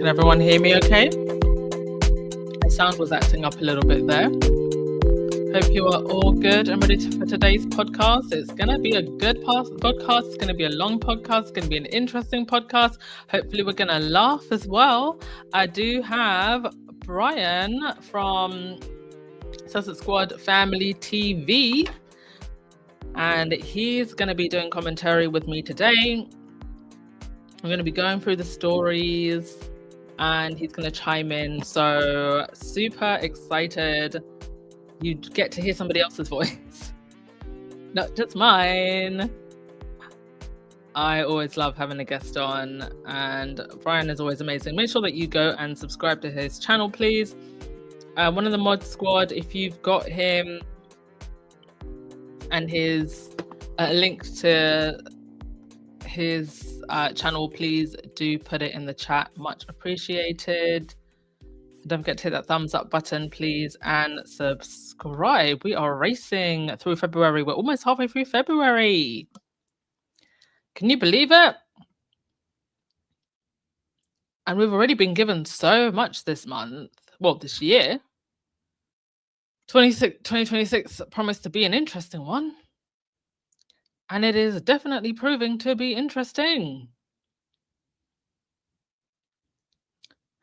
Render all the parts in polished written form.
Can everyone hear me okay? My sound was acting up a little bit there. Hope you are all good and ready for today's podcast. It's going to be a good podcast. It's going to be a long podcast. It's going to be an interesting podcast. Hopefully we're going to laugh as well. I do have Brian from Sussex Squad Family TV, and he's going to be doing commentary with me today. I'm going to be going through the stories and he's going to chime in. So super excited. You get to hear somebody else's voice, not just mine. I always love having a guest on, and Brian is always amazing. Make sure that you go and subscribe to his channel, please. One of the mod squad, if you've got him and his link to his channel, please do put it in the chat. Much appreciated. Don't forget to hit that thumbs up button, please, and subscribe. We are racing through February. We're almost halfway through February. Can you believe it? And we've already been given so much this month. Well, this year. 2026 promised to be an interesting one. And it is definitely proving to be interesting.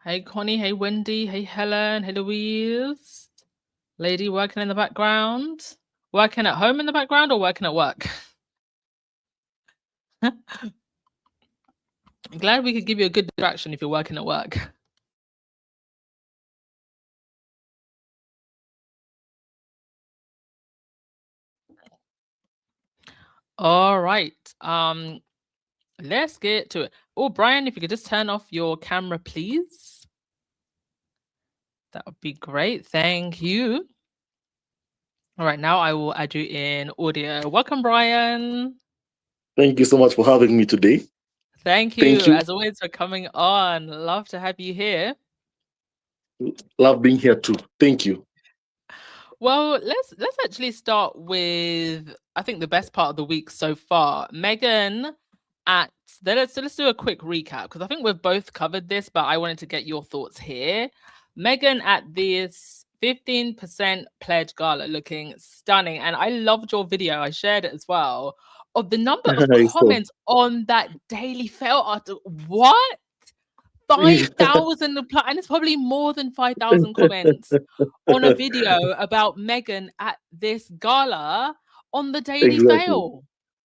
Hey, Connie. Hey, Wendy. Hey, Helen. Hey, Louise. Lady working in the background. Working at home in the background or working at work? I'm glad we could give you a good distraction if you're working at work. All right. Let's get to it. Oh, Brian, if you could just turn off your camera, please. That would be great. Thank you. All right, now I will add you in audio. Welcome, Brian. Thank you so much for having me today. Thank you, as always, for coming on. Love to have you here. Love being here too. Thank you. Well, let's actually start with, I think, the best part of the week so far. Meghan let's do a quick recap, because I think we've both covered this, but I wanted to get your thoughts here. Meghan at this 15% pledge gala looking stunning, and I loved your video. I shared it as well, of the number of comments on that Daily Fail article. What? 5,000 and it's probably more than 5,000 comments on a video about Meghan at this gala on the Daily Fail.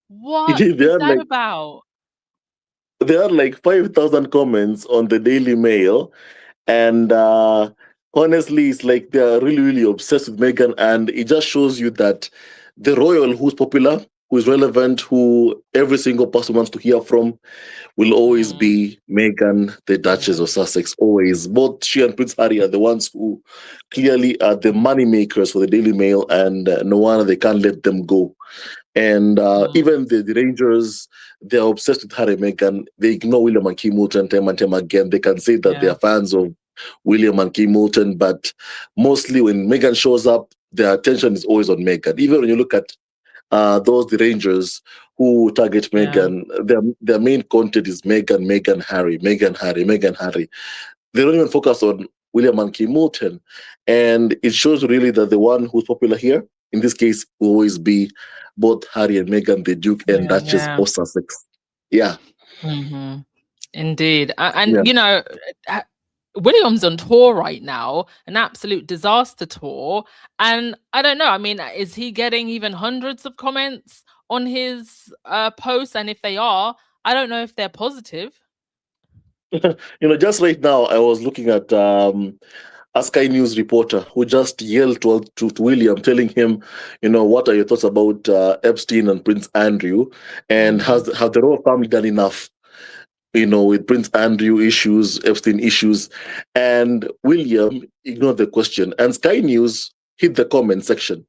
What is that about? There are like 5,000 comments on the Daily Mail, and honestly, it's like they're really, really obsessed with Meghan, and it just shows you that the royal who's popular, who is relevant, who every single person wants to hear from, will always be Meghan, the Duchess of Sussex. Always. Both she and Prince Harry are the ones who clearly are the money makers for the Daily Mail, and no wonder they can't let them go. And even the Rangers, they're obsessed with Harry and Meghan. They ignore William and Kate Moulton time and time again. They can say that they are fans of William and Kate Moulton, but mostly when Meghan shows up, their attention is always on Meghan. Even when you look at the Rangers who target Meghan, their main content is Meghan, Harry. They don't even focus on William and Kate Moulton. And it shows really that the one who's popular here, in this case, will always be both Harry and Meghan, the Duke and Duchess of Sussex. Yeah. Mm-hmm. Indeed. And you know, William's on tour right now, an absolute disaster tour. And I don't know, I mean, is he getting even hundreds of comments on his posts? And if they are, I don't know if they're positive. Just right now, I was looking at a Sky News reporter who just yelled to William, telling him, what are your thoughts about Epstein and Prince Andrew? And have the royal family done enough? With Prince Andrew issues, Epstein issues, and William ignored the question. And Sky News hit the comment section.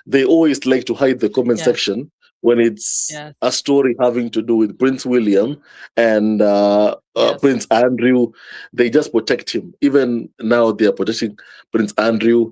They always like to hide the comment section when it's a story having to do with Prince William and Prince Andrew. They just protect him. Even now they are protecting Prince Andrew.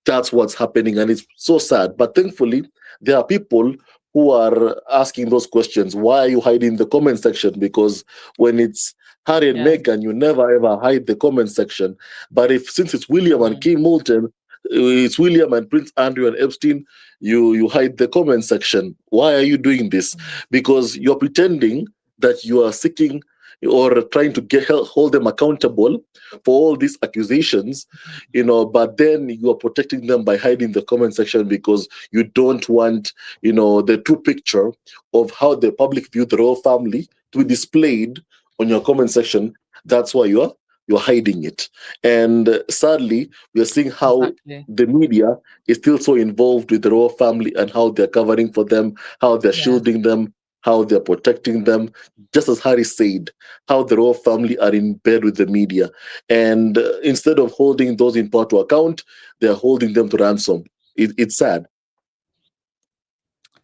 That's what's happening, and it's so sad. But thankfully, there are people who are asking those questions. Why are you hiding the comment section? Because when it's Harry and Yes. Meghan, you never ever hide the comment section. But if since it's William and Mm, King Moulton, it's William and Prince Andrew and Epstein, you hide the comment section. Why are you doing this? mm, Because you're pretending that you are seeking or trying to hold them accountable for all these accusations, but then you are protecting them by hiding the comment section because you don't want, the true picture of how the public view the royal family to be displayed on your comment section. That's why you're hiding it. And sadly, we are seeing how exactly. the media is still so involved with the royal family and how they're covering for them, how they're Yes. shielding them, how they're protecting them. Just as Harry said, how the royal family are in bed with the media. And instead of holding those in power to account, they're holding them to ransom. It's sad.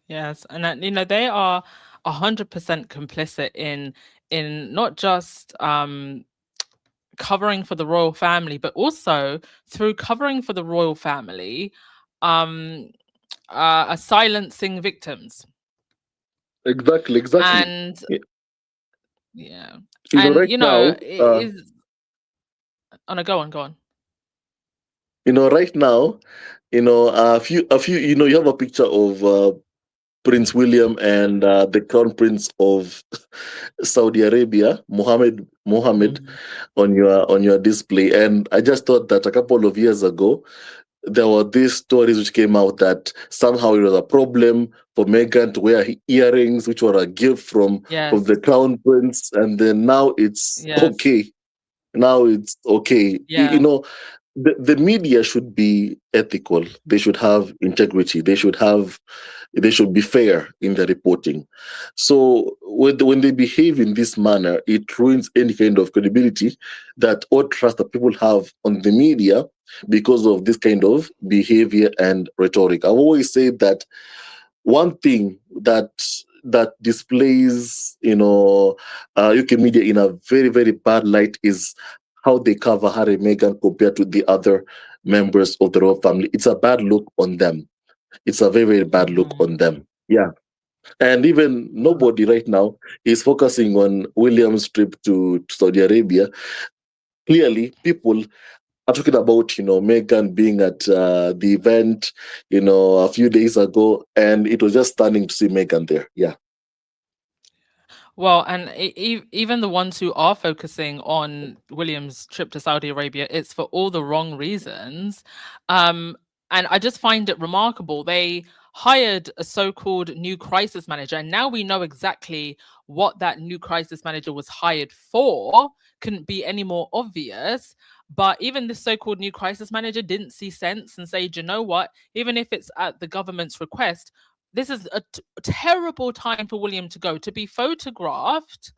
Yes. And they are 100% complicit in not just covering for the royal family, but also through covering for the royal family, um, silencing victims. Exactly, exactly. And Y- yeah, and Right now, it is. Oh no, go on, go on. right now, a few, you have a picture of Prince William and the Crown Prince of Saudi Arabia, Mohammed, Mhm. on your display. And I just thought that a couple of years ago, there were these stories which came out that somehow it was a problem for Meghan to wear earrings, which were a gift from Yes, the Crown Prince, and then now it's yes, okay. Now it's okay. yeah. The media should be ethical. They should have integrity. They should be fair in their reporting. So when they behave in this manner, it ruins any kind of credibility that or trust that people have on the media because of this kind of behavior and rhetoric. I've always said that one thing that displays UK media in a very very bad light is how they cover Harry and Meghan compared to the other members of the royal family. It's a bad look on them. It's a very very bad look Mhm. on them. Yeah, and even nobody right now is focusing on William's trip to Saudi Arabia. Clearly, people are talking about Meghan being at the event a few days ago, and it was just stunning to see Meghan there. Yeah. Well, and even the ones who are focusing on William's trip to Saudi Arabia, it's for all the wrong reasons. Um, and I just find it remarkable. They hired a so-called new crisis manager, and now we know exactly what that new crisis manager was hired for. Couldn't be any more obvious. But even this so-called new crisis manager didn't see sense and say, "Do you know what? Even if it's at the government's request, this is a terrible time for William to go to be photographed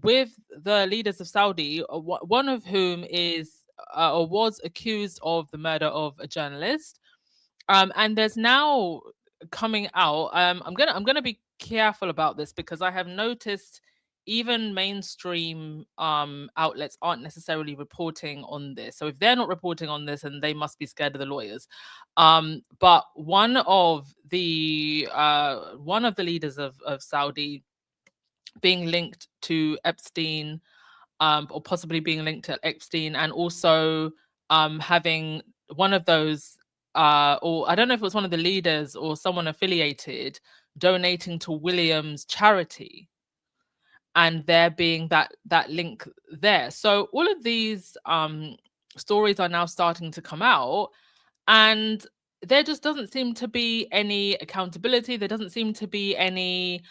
with the leaders of Saudi, one of whom is or was accused of the murder of a journalist. And there's now coming out. I'm gonna be careful about this because I have noticed even mainstream outlets aren't necessarily reporting on this. So if they're not reporting on this, and they must be scared of the lawyers. But one of the leaders of Saudi being linked to Epstein, or possibly being linked to Epstein, and also having one of those, or I don't know if it was one of the leaders or someone affiliated, donating to William's charity, and there being that link there. So all of these stories are now starting to come out, and there just doesn't seem to be any accountability. There doesn't seem to be any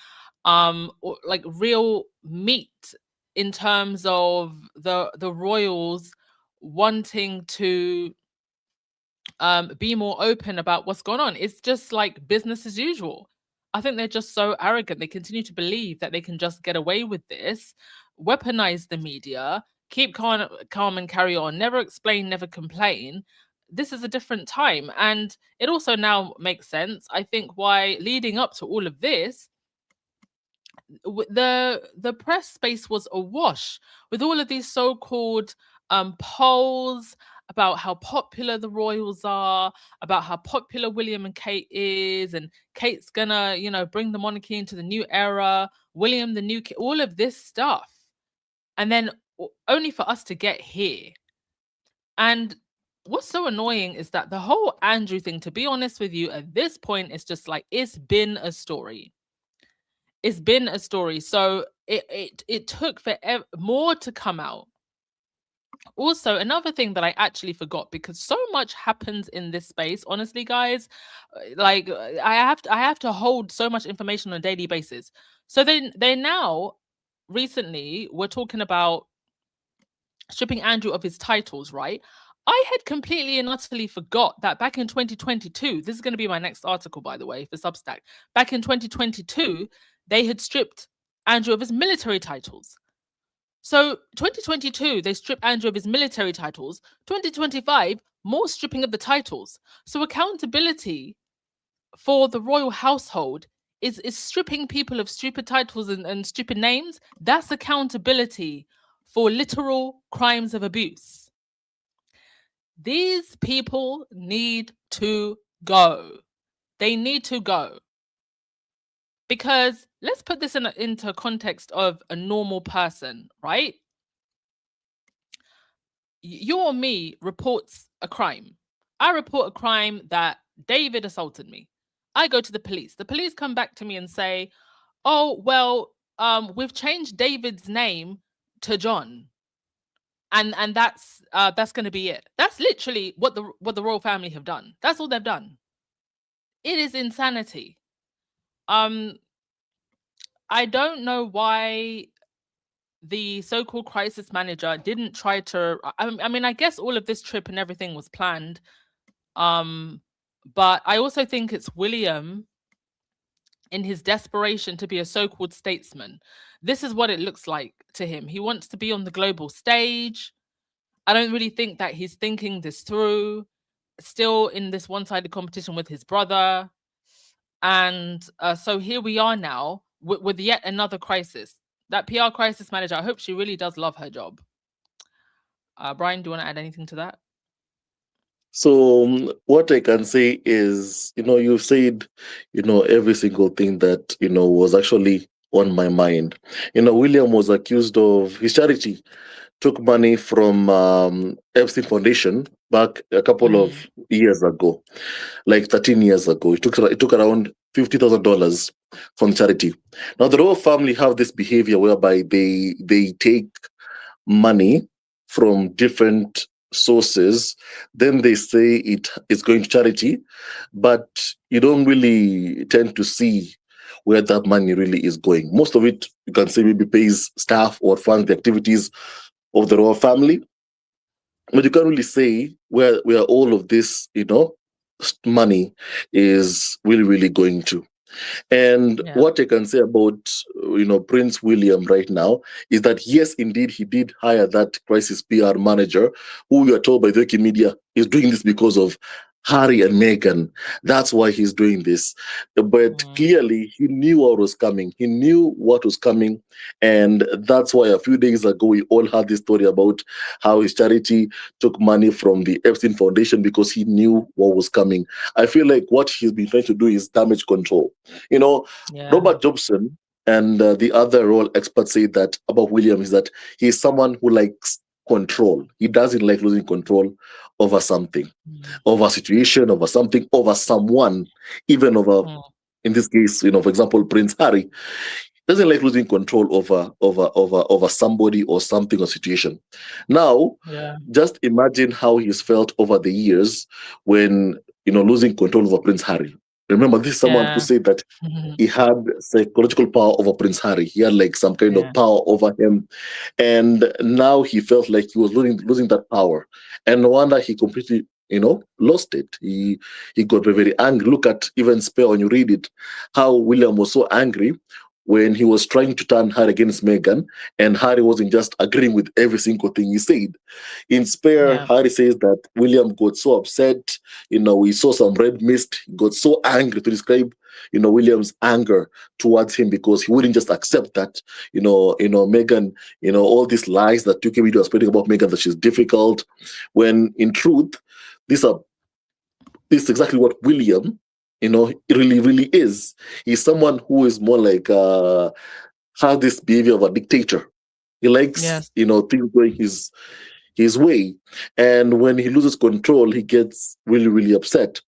like real meat in terms of the royals wanting to be more open about what's going on. It's just like business as usual. I think they're just so arrogant. They continue to believe that they can just get away with this, weaponize the media, keep calm and carry on, never explain, never complain. This is a different time. And it also now makes sense, I think, why leading up to all of this, the press space was awash with all of these so-called polls about how popular the royals are, about how popular William and Kate is, and Kate's gonna, bring the monarchy into the new era, William the new all of this stuff. and then only for us to get here. And what's so annoying is that the whole Andrew thing, to be honest with you, at this point, it's just like it's been a story. It's been a story. So it took forever more to come out. Also, another thing that I actually forgot, because so much happens in this space, honestly, guys, I have to hold so much information on a daily basis. So they now recently were talking about stripping Andrew of his titles, right? I had completely and utterly forgot that back in 2022, this is going to be my next article, by the way, for Substack. Back in 2022, they had stripped Andrew of his military titles. So 2022, they stripped Andrew of his military titles. 2025, more stripping of the titles. So accountability for the royal household is stripping people of stupid titles and stupid names. That's accountability for literal crimes of abuse. These people need to go. They need to go. Because let's put this into context of a normal person, right? You or me reports a crime. I report a crime that David assaulted me. I go to the police. The police come back to me and say, "Oh, well, we've changed David's name to John." And that's going to be it. That's literally what the royal family have done. That's all they've done. It is insanity. I don't know why the so-called crisis manager didn't try to. I mean, I guess all of this trip and everything was planned. But I also think it's William in his desperation to be a so-called statesman. This is what it looks like to him. He wants to be on the global stage. I don't really think that he's thinking this through. Still in this one-sided competition with his brother. And so here we are now with yet another crisis. That PR crisis manager, I hope she really does love her job. Brian, do you want to add anything to that? So what I can say is, you've said, every single thing that, was actually on my mind. William was accused of his charity took money from Epstein Foundation back a couple of years ago, like 13 years ago. It took around $50,000 from charity. Now the royal family have this behavior whereby they take money from different sources, then they say it is going to charity, but you don't really tend to see where that money really is going. Most of it, you can say, maybe pays staff or funds the activities of the royal family, but you can't really say where all of this, money is really going to. And what I can say about, Prince William right now is that, yes, indeed, he did hire that crisis PR manager, who we are told by the Wikimedia is doing this because of Harry and Meghan. That's why he's doing this. But clearly, he knew what was coming. He knew what was coming. And that's why a few days ago, we all had this story about how his charity took money from the Epstein Foundation because he knew what was coming. I feel like what he's been trying to do is damage control. Robert Jobson and the other royal experts say that about William is that he's someone who likes control. He doesn't like losing control over something, over a situation, over something, over someone, even over, in this case, for example, Prince Harry doesn't like losing control over somebody or something or situation. Now, just imagine how he's felt over the years when, losing control over Prince Harry. Remember, this is someone who said that he had psychological power over Prince Harry. He had like some kind of power over him. And now he felt like he was losing that power. And no wonder he completely, lost it. He got very angry. Look at even Spare when you read it, how William was so angry when he was trying to turn Harry against Meghan, and Harry wasn't just agreeing with every single thing he said. In Spare, Harry says that William got so upset, we saw some red mist, he got so angry to describe, William's anger towards him because he wouldn't just accept that, Meghan, all these lies that UK media was spreading about Meghan, that she's difficult, when in truth, this is exactly what William, really is. He's someone who is more like has this behavior of a dictator. He likes, Yes. things going his way. And when he loses control, he gets really, really upset.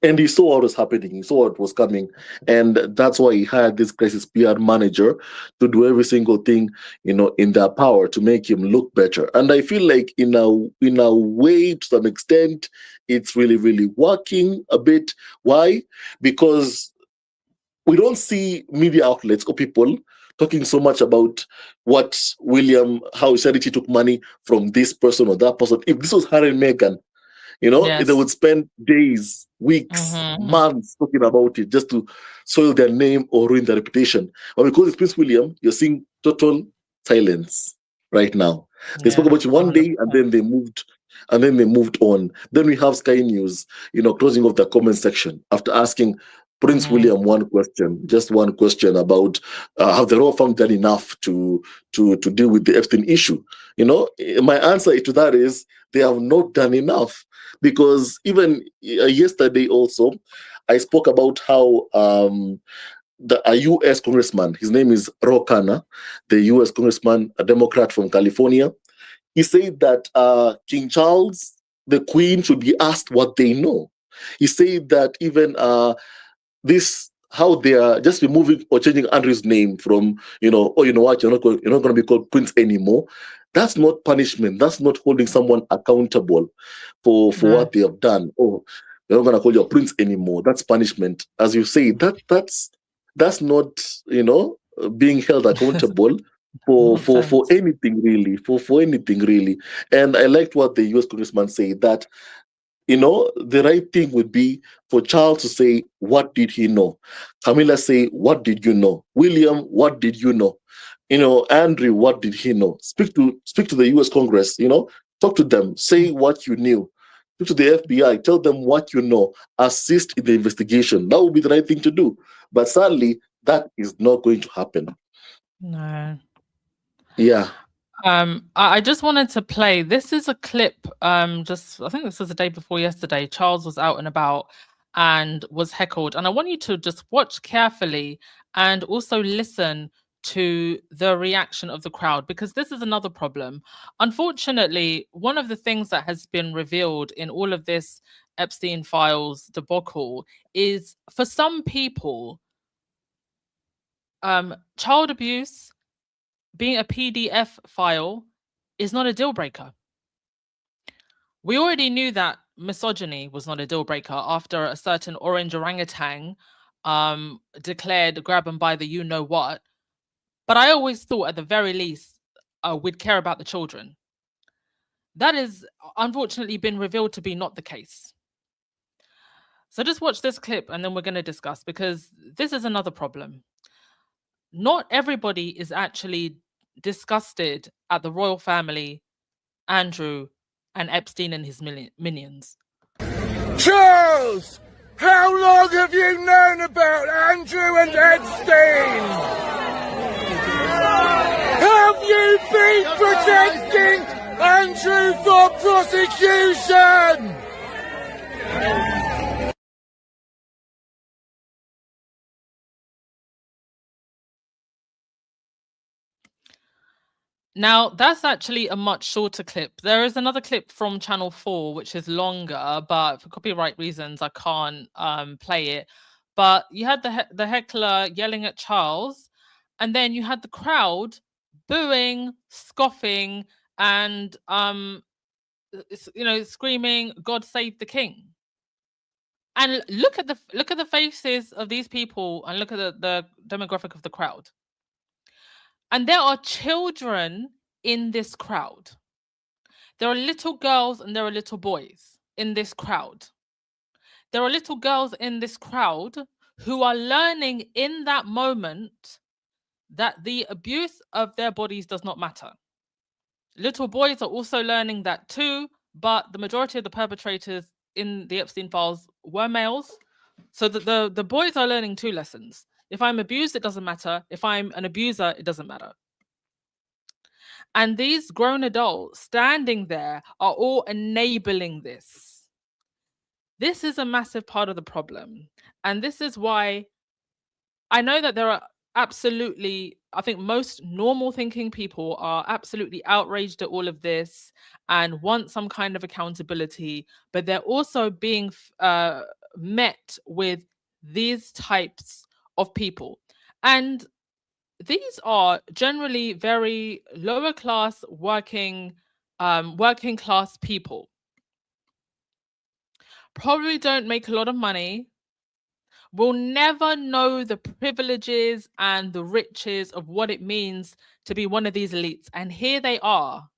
And he saw what was happening, he saw what was coming. And that's why he hired this crisis PR manager to do every single thing, in their power to make him look better. And I feel like in a way, to some extent, it's really, really working a bit. Why? Because we don't see media outlets or people talking so much about how he said it, he took money from this person or that person. If this was Harry and Meghan, they Yes. would spend days, weeks, Mm-hmm. months talking about it just to soil their name or ruin their reputation. But because it's Prince William, you're seeing total silence right now. They spoke Yeah. about it one day and 100%. then they moved on. Then we have Sky News, closing off the comment section after asking Prince Mm-hmm. William one question, just one question about have the royal family done enough to deal with the Epstein issue. My answer to that is they have not done enough, because even yesterday also I spoke about how a U.S. congressman, his name is Ro Khanna, the U.S. congressman, a Democrat from California. He said that King Charles, the Queen, should be asked what they know. He said that even this how they are just removing or changing Andrew's name from, oh, you know what, you're not going to be called Prince anymore. That's not punishment. That's not holding someone accountable for No. what they have done. Oh, you're not going to call you a prince anymore. That's punishment. As you say, that's not, being held accountable for Nonsense. anything really, for anything really. And I liked what the U.S. congressman said, that the right thing would be for Charles to say, what did he know? Camilla say, what did you know? William, what did you know? Andrew, what did he know? Speak to the US Congress, talk to them, say what you knew. Speak to the FBI, tell them what you know, assist in the investigation. That would be the right thing to do. But sadly, that is not going to happen. No. Yeah. I just wanted to play. This is a clip. Just I think this was the day before yesterday. Charles was out and about and was heckled. And I want you to just watch carefully and also listen to the reaction of the crowd, because this is another problem. Unfortunately, one of the things that has been revealed in all of this Epstein files debacle is, for some people, child abuse being a PDF file is not a deal breaker. We already knew that misogyny was not a deal breaker after a certain orange orangutan declared grab and buy the you know what. But I always thought, at the very least, we'd care about the children. That is unfortunately been revealed to be not the case. So just watch this clip and then we're going to discuss, because this is another problem. Not everybody is actually disgusted at the royal family, Andrew, and Epstein and his minions. Charles, how long have you known about Andrew and Epstein? Have you been protecting Andrew for prosecution? Now, that's actually a much shorter clip. There is another clip from Channel 4, which is longer, but for copyright reasons, I can't play it. But you had the heckler yelling at Charles, and then you had the crowd booing, scoffing, and screaming, "God save the king!" And look at the faces of these people, and look at the demographic of the crowd. And there are children in this crowd. There are little girls and there are little boys in this crowd. There are little girls in this crowd who are learning in that moment that the abuse of their bodies does not matter. Little boys are also learning that too, but the majority of the perpetrators in the Epstein files were males. So the boys are learning two lessons. If I'm abused, it doesn't matter. If I'm an abuser, it doesn't matter. And these grown adults standing there are all enabling this. This is a massive part of the problem. And this is why I know that there are absolutely, I think most normal thinking people are absolutely outraged at all of this and want some kind of accountability, but they're also being met with these types of people. And these are generally very lower class working class people. Probably don't make a lot of money, will never know the privileges and the riches of what it means to be one of these elites. And here they are,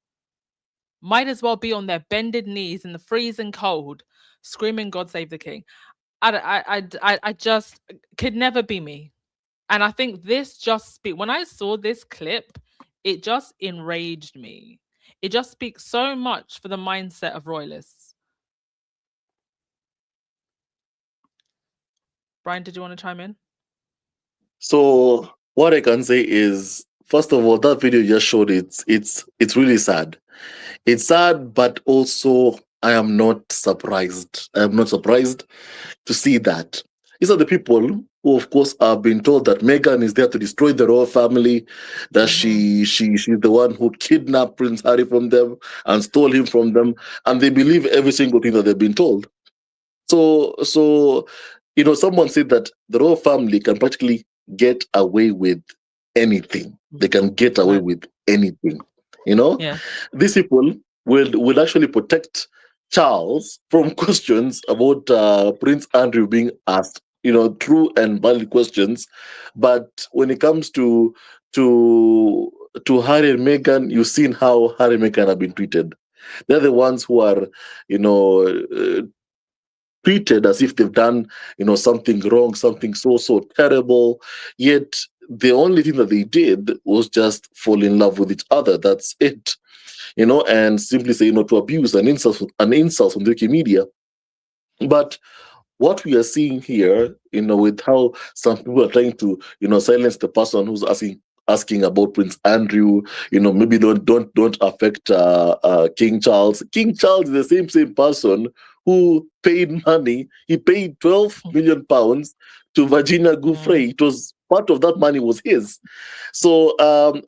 might as well be on their bended knees in the freezing cold, screaming, God save the king. I just could never be me. And I think this just when I saw this clip, it just enraged me. It just speaks so much for the mindset of royalists. Brian, did you want to chime in? So what I can say is, first of all, that video just showed it's really sad. It's sad, but also I am not surprised. I am not surprised to see that. These are the people who, of course, have been told that Meghan is there to destroy the royal family, that she's the one who kidnapped Prince Harry from them and stole him from them, and they believe every single thing that they've been told. So someone said that the royal family can practically get away with anything. They can get away Right. with anything. You know, Yeah. these people will actually protect Charles from questions about Prince Andrew being asked. True and valid questions, but when it comes to to Harry and Meghan, you've seen how Harry and Meghan have been treated. They're the ones who are, you know, treated as if they've done something wrong, something so terrible, yet the only thing that they did was just fall in love with each other. That's it. And simply say to abuse and insult on the media. But what we are seeing here, with how some people are trying to, silence the person who's asking about Prince Andrew, maybe don't affect King Charles. King Charles is the same person who paid money. He paid 12 million pounds to Virginia Giuffre. It was part of that money was his. So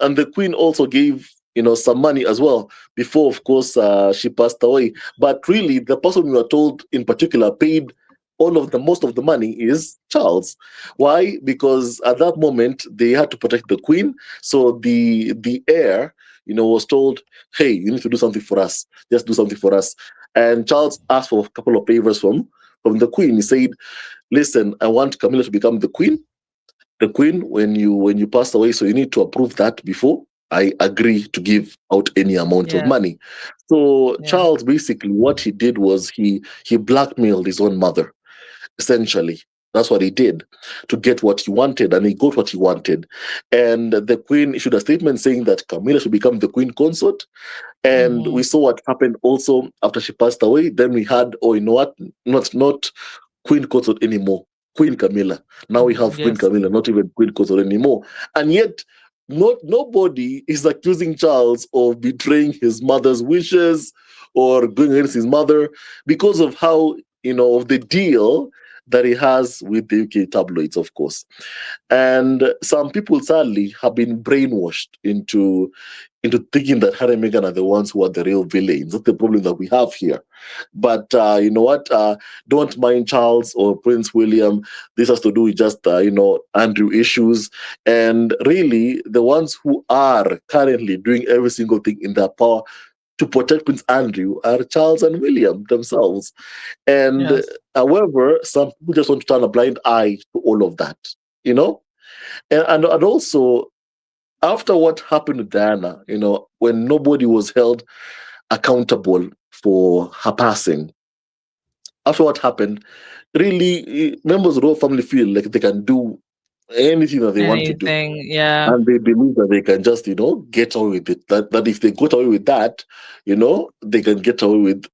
and the Queen also gave some money as well before, of course, she passed away. But really, the person we are told in particular paid most of the money is Charles. Why? Because at that moment they had to protect the Queen. So the heir, was told, "Hey, you need to do something for us. Just do something for us." And Charles asked for a couple of favors from the Queen. He said, "Listen, I want Camilla to become the Queen. The Queen when you pass away. So you need to approve that before I agree to give out any amount of money." So Charles basically what he did was he blackmailed his own mother. Essentially, that's what he did to get what he wanted, and he got what he wanted. And the Queen issued a statement saying that Camilla should become the Queen consort. And we saw what happened also after she passed away. Then we had, oh, you know what? Not Queen consort anymore. Queen Camilla. Now we have Queen Camilla, not even Queen consort anymore. And yet, nobody is accusing Charles of betraying his mother's wishes or going against his mother because of how, of the deal that he has with the UK tabloids, of course. And some people sadly have been brainwashed into thinking that Harry and Meghan are the ones who are the real villains. That's the problem that we have here. But you know what? Don't mind Charles or Prince William. This has to do with just Andrew issues. And really, the ones who are currently doing every single thing in their power to protect Prince Andrew are Charles and William themselves. And however, some people just want to turn a blind eye to all of that, and also after what happened to Diana, when nobody was held accountable for her passing, after what happened, really members of the royal family feel like they can do anything that they want to do. And they believe that they can just, get away with it. That if they got away with that, they can get away with,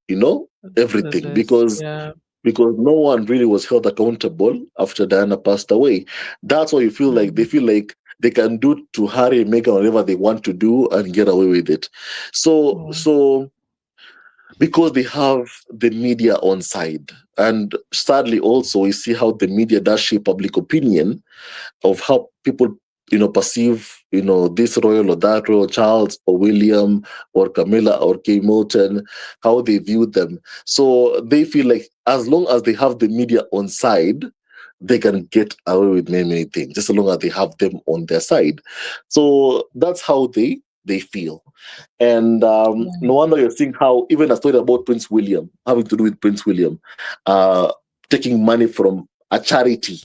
everything. Because no one really was held accountable after Diana passed away. That's why you feel like they feel like they can do to Harry and Meghan whatever they want to do and get away with it. So because they have the media on side. And sadly also we see how the media does shape public opinion of how people perceive, this royal or that royal, Charles or William or Camilla or Kay Moulton, how they view them. So they feel like as long as they have the media on side, they can get away with many, many things, just as long as they have them on their side. So that's how they feel. And no wonder you're seeing how even a story about Prince William, having to do with Prince William, taking money from a charity,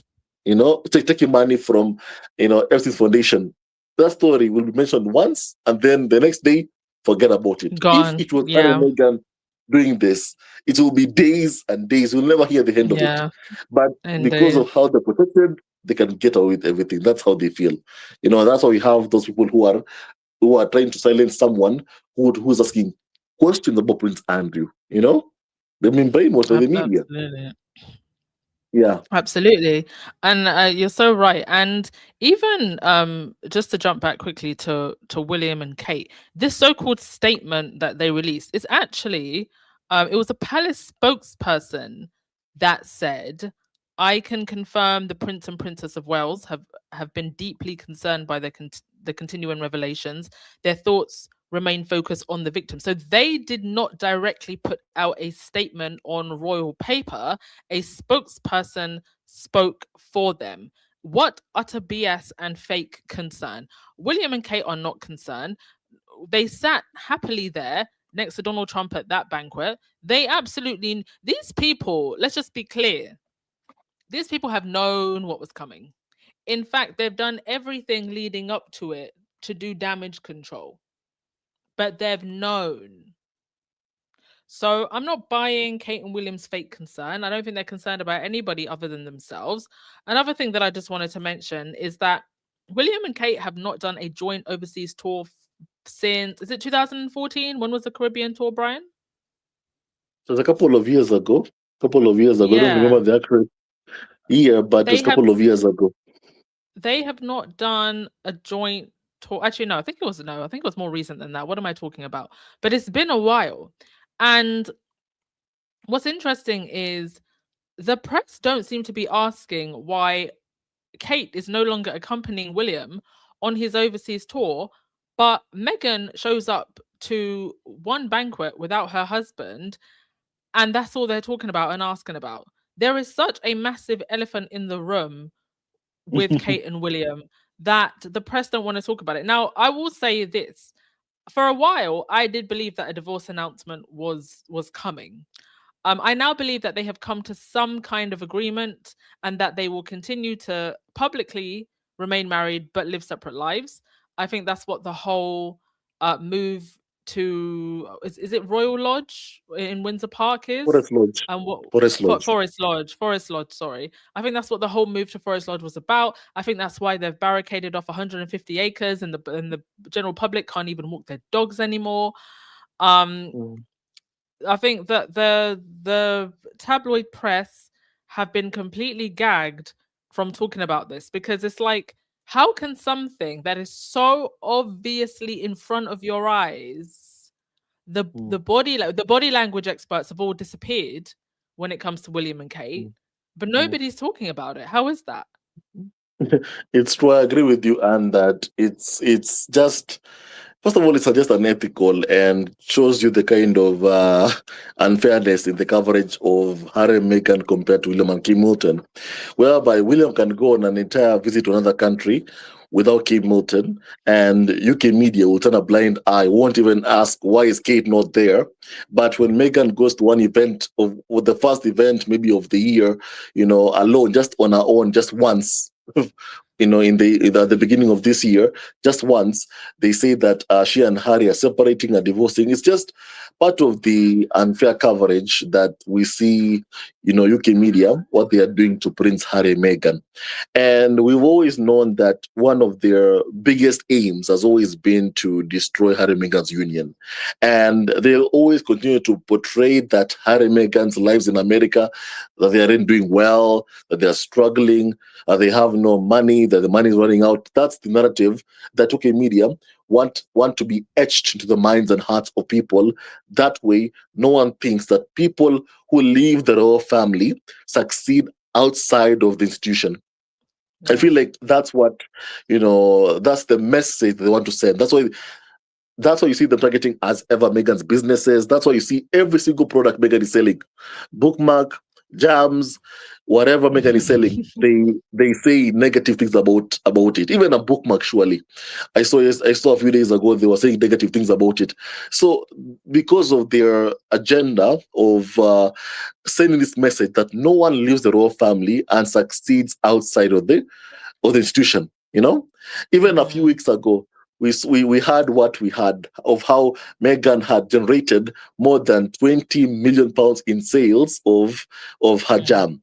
taking money from, Epstein's Foundation. That story will be mentioned once, and then the next day, forget about it. If Gone. it was Harry and Yeah. Meghan doing this, it will be days and days. We'll never hear the end of it. Yeah. But because Indeed. of how they're protected, they can get away with everything. That's how they feel. That's why we have those people who are trying to silence someone who's asking questions about Prince Andrew. They've been brainwashed by the media. Absolutely. Yeah. Absolutely. And you're so right. And even just to jump back quickly to William and Kate, this so-called statement that they released is actually it was a palace spokesperson that said, I can confirm the Prince and Princess of Wales have been deeply concerned by the continuing revelations. Their thoughts remain focused on the victim. So they did not directly put out a statement on royal paper. A spokesperson spoke for them. What utter BS and fake concern? William and Kate are not concerned. They sat happily there next to Donald Trump at that banquet. These people, let's just be clear, these people have known what was coming. In fact, they've done everything leading up to it to do damage control, but they've known. So I'm not buying Kate and William's fake concern. I don't think they're concerned about anybody other than themselves. Another thing that I just wanted to mention is that William and Kate have not done a joint overseas tour since, is it 2014? When was the Caribbean tour, Brian? It was a couple of years ago. Couple of years ago. I don't Yeah. remember the accurate year, but just a couple of years ago. They have not done a joint tour. Actually, no, I think it was more recent than that. What am I talking about? But it's been a while. And what's interesting is the press don't seem to be asking why Kate is no longer accompanying William on his overseas tour, but Meghan shows up to one banquet without her husband, and that's all they're talking about and asking about. There is such a massive elephant in the room with Kate and William that the press don't want to talk about it. Now, I will say this. For a while, I did believe that a divorce announcement was coming. I now believe that they have come to some kind of agreement and that they will continue to publicly remain married but live separate lives. I think that's what the whole move to is it Royal Lodge in Windsor Park is? Forest Lodge. And what Forest Lodge. Forest Lodge, sorry. I think that's what the whole move to Forest Lodge was about. I think that's why they've barricaded off 150 acres and the general public can't even walk their dogs anymore. I think that the tabloid press have been completely gagged from talking about this because it's like, how can something that is so obviously in front of your eyes, the body language experts have all disappeared when it comes to William and Kate, but nobody's talking about it. How is that? It's true. I agree with you, and that it's just, first of all, it's just unethical and shows you the kind of unfairness in the coverage of Harry and Meghan compared to William and Kate Moulton, whereby William can go on an entire visit to another country without Kate Moulton, and UK media will turn a blind eye, won't even ask why is Kate not there. But when Meghan goes to one event of the first event maybe of the year, alone, just on her own, just once, at the beginning of this year, just once, they say that she and Harry are separating and divorcing. It's just part of the unfair coverage that we see, UK media, what they are doing to Prince Harry and Meghan. And we've always known that one of their biggest aims has always been to destroy Harry and Meghan's union. And they'll always continue to portray that Harry and Meghan's lives in America, that they aren't doing well, that they're struggling, they have no money, that the money is running out. That's the narrative that UK media want to be etched into the minds and hearts of people. That way, no one thinks that people who leave the royal family succeed outside of the institution. I feel Yes. like that's what, that's the message they want to send. That's why you see them targeting as ever Megan's businesses. That's why you see every single product Megan is selling, bookmark, jams, whatever Megan is selling. They say negative things about it. Even a bookmark, surely. I saw a few days ago they were saying negative things about it. So because of their agenda of sending this message that no one leaves the royal family and succeeds outside of the institution. Even a few Mm, weeks ago, we had what we had of how Meghan had generated more than 20 million pounds in sales of her mm, jam.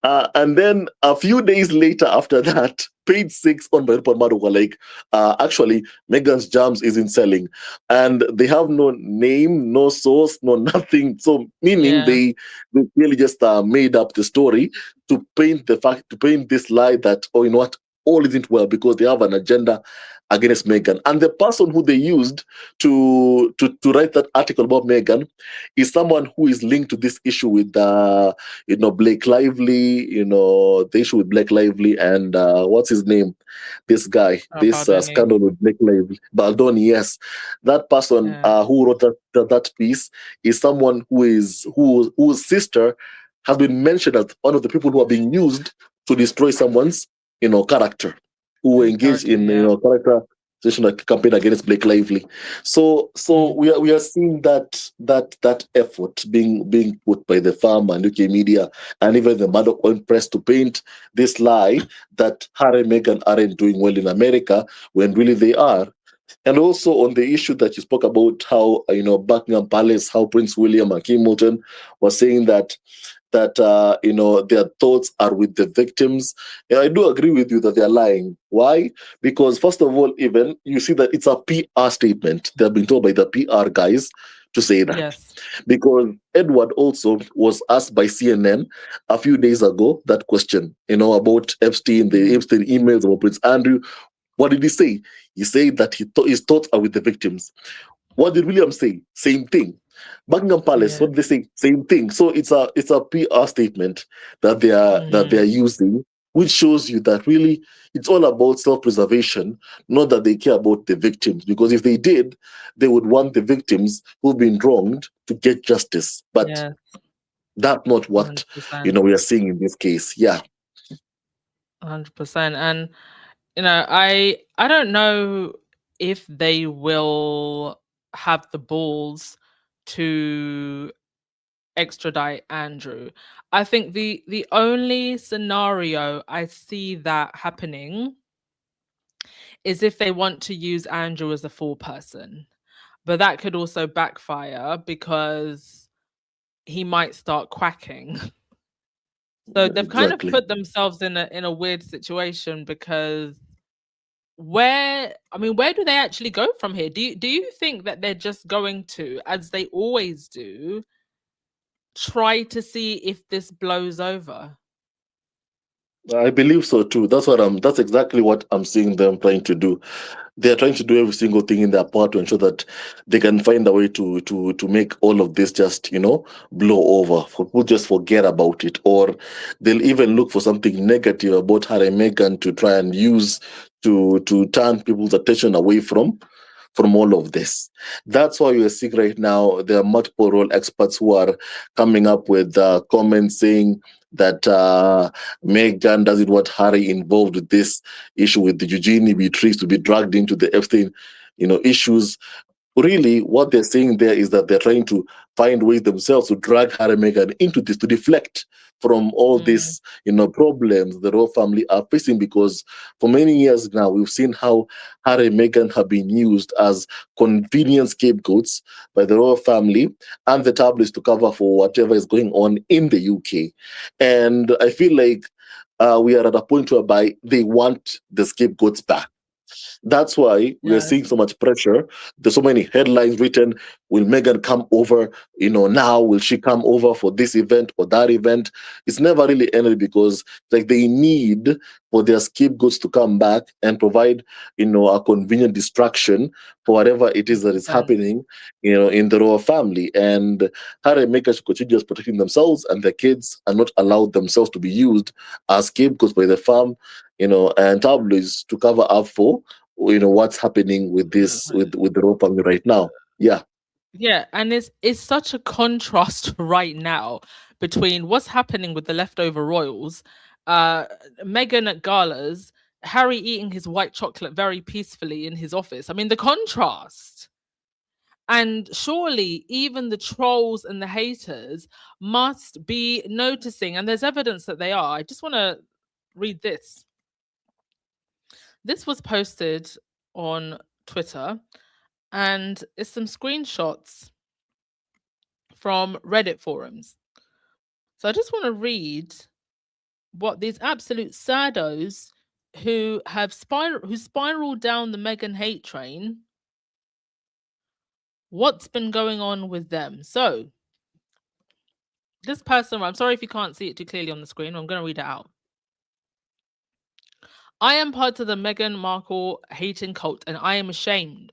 And then a few days later after that, page six on my Mado were like, actually, Megan's Jams isn't selling. And they have no name, no source, no nothing. So meaning yeah. they really just made up the story to paint this lie that, oh, you know what, all isn't well because they have an agenda against Megan. And the person who they used to write that article about Megan is someone who is linked to this issue with Blake Lively, the issue with Blake Lively and what's his name? This guy, this Baldoni. scandal with Blake Lively. Baldoni, yes. That person Yeah. who wrote that piece is someone whose sister has been mentioned as one of the people who are being used to destroy someone's, character, who His engaged character, in, yeah. character campaign against Blake Lively. So Mm, we are seeing that effort being put by the farm and UK media and even the Murdoch own press to paint this lie that Harry and Meghan aren't doing well in America when really they are. And also on the issue that you spoke about, how Buckingham Palace, how Prince William and Kim Moulton was saying that their thoughts are with the victims. And I do agree with you that they're lying. Why? Because first of all, even you see that it's a PR statement. They've been told by the PR guys to say that. yes. Because Edward also was asked by CNN a few days ago that question, about Epstein, the Mm, Epstein emails about Prince Andrew. What did he say? He said that his thoughts are with the victims. What did William say? Same thing. Buckingham Palace, yeah. what did they say? Same thing. So it's a PR statement that they are Mm, using, which shows you that really it's all about self-preservation, not that they care about the victims. Because if they did, they would want the victims who've been wronged to get justice. But yeah. that's not what 100%. we are seeing in this case. Yeah, 100%. And I don't know if they will have the balls to extradite Andrew. I think the only scenario I see that happening is if they want to use Andrew as a fool person. But that could also backfire because he might start quacking. So they've kind of exactly. put themselves in a weird situation because where do they actually go from here? Do you think that they're just going to, as they always do, try to see if this blows over? I believe so too. That's exactly what I'm seeing them trying to do. They're trying to do every single thing in their power to ensure that they can find a way to make all of this just blow over. People just forget about it, or they'll even look for something negative about Harry and Meghan to try and use to turn people's attention away from all of this. That's why you're seeing right now there are multiple role experts who are coming up with comments saying that Meghan doesn't want Harry involved with this issue with the Eugenie Beatrice to be dragged into the Epstein, issues. Really, what they're saying there is that they're trying to find ways themselves to drag Harry and Meghan into this, to deflect from all Mm, these, problems the royal family are facing. Because for many years now, we've seen how Harry and Meghan have been used as convenient scapegoats by the royal family and the tabloids to cover for whatever is going on in the UK. And I feel like we are at a point whereby they want the scapegoats back. That's why we are seeing yes. so much pressure. There's so many headlines written. Will Megan come over? Now will she come over for this event or that event? It's never really ended because like they need for their scapegoats to come back and provide, a convenient distraction for whatever it is that is happening, in the royal family. And Harry and Meghan should continue just protecting themselves and their kids, and not allow themselves to be used as scapegoats by the farm, and tabloids to cover up for, what's happening with this, with the royal family right now. Yeah. Yeah, and it's such a contrast right now between what's happening with the leftover royals, Meghan at galas, Harry eating his white chocolate very peacefully in his office. I mean, the contrast. And surely even the trolls and the haters must be noticing, and there's evidence that they are. I just want to read this. This was posted on Twitter, and it's some screenshots from Reddit forums. So I just want to read what these absolute saddos who spiraled down the Meghan hate train, what's been going on with them. So this person, I'm sorry if you can't see it too clearly on the screen, I'm going to read it out. I am part of the Meghan Markle hating cult, and I am ashamed.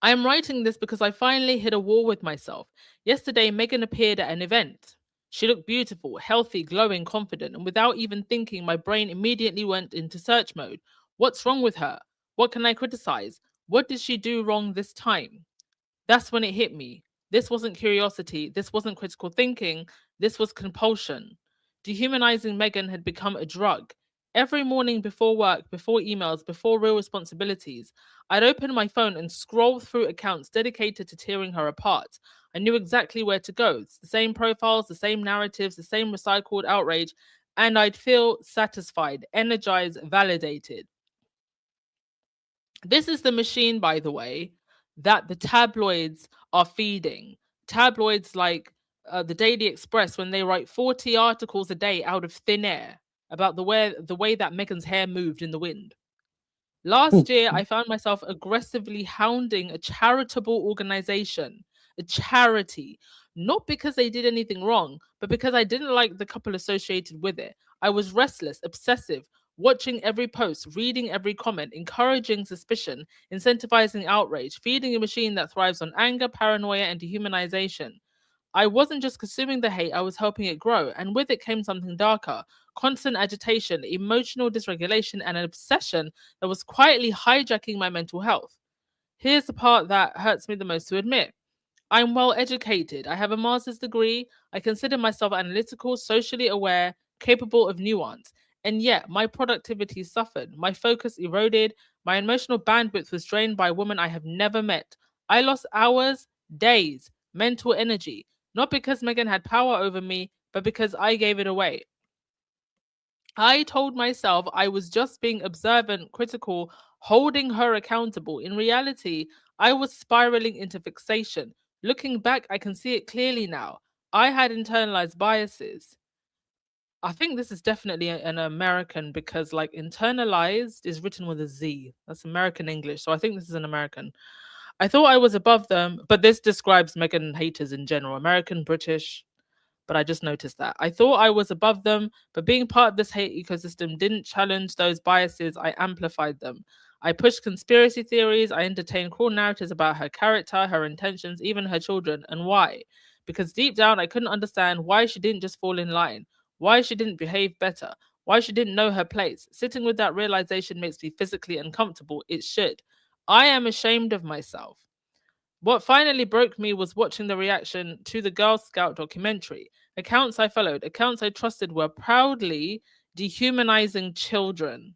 I am writing this because I finally hit a wall with myself. Yesterday, Meghan appeared at an event. She looked beautiful, healthy, glowing, confident, and without even thinking, my brain immediately went into search mode. What's wrong with her? What can I criticize? What did she do wrong this time? That's when it hit me. This wasn't curiosity. This wasn't critical thinking. This was compulsion. Dehumanizing Meghan had become a drug. Every morning before work, before emails, before real responsibilities, I'd open my phone and scroll through accounts dedicated to tearing her apart. I knew exactly where to go. It's the same profiles, the same narratives, the same recycled outrage, and I'd feel satisfied, energized, validated. This is the machine, by the way, that the tabloids are feeding. Tabloids like the Daily Express, when they write 40 articles a day out of thin air about the way that Meghan's hair moved in the wind. Last year, I found myself aggressively hounding a charitable organization, a charity, not because they did anything wrong, but because I didn't like the couple associated with it. I was restless, obsessive, watching every post, reading every comment, encouraging suspicion, incentivizing outrage, feeding a machine that thrives on anger, paranoia, and dehumanization. I wasn't just consuming the hate, I was helping it grow. And with it came something darker, constant agitation, emotional dysregulation, and an obsession that was quietly hijacking my mental health. Here's the part that hurts me the most to admit. I'm well educated. I have a master's degree. I consider myself analytical, socially aware, capable of nuance. And yet, my productivity suffered. My focus eroded. My emotional bandwidth was drained by a woman I have never met. I lost hours, days, mental energy, not because Meghan had power over me, but because I gave it away. I told myself I was just being observant, critical, holding her accountable. In reality, I was spiraling into fixation. Looking back, I can see it clearly now. I had internalized biases. I think this is definitely an American, because like internalized is written with a Z. That's American English. So I think this is an American. I thought I was above them, but this describes Meghan haters in general, American, British, but I just noticed that. I thought I was above them, but being part of this hate ecosystem didn't challenge those biases, I amplified them. I pushed conspiracy theories, I entertained cruel narratives about her character, her intentions, even her children. And why? Because deep down, I couldn't understand why she didn't just fall in line, why she didn't behave better, why she didn't know her place. Sitting with that realization makes me physically uncomfortable. It should. I am ashamed of myself. What finally broke me was watching the reaction to the Girl Scout documentary. Accounts I followed, accounts I trusted, were proudly dehumanizing children,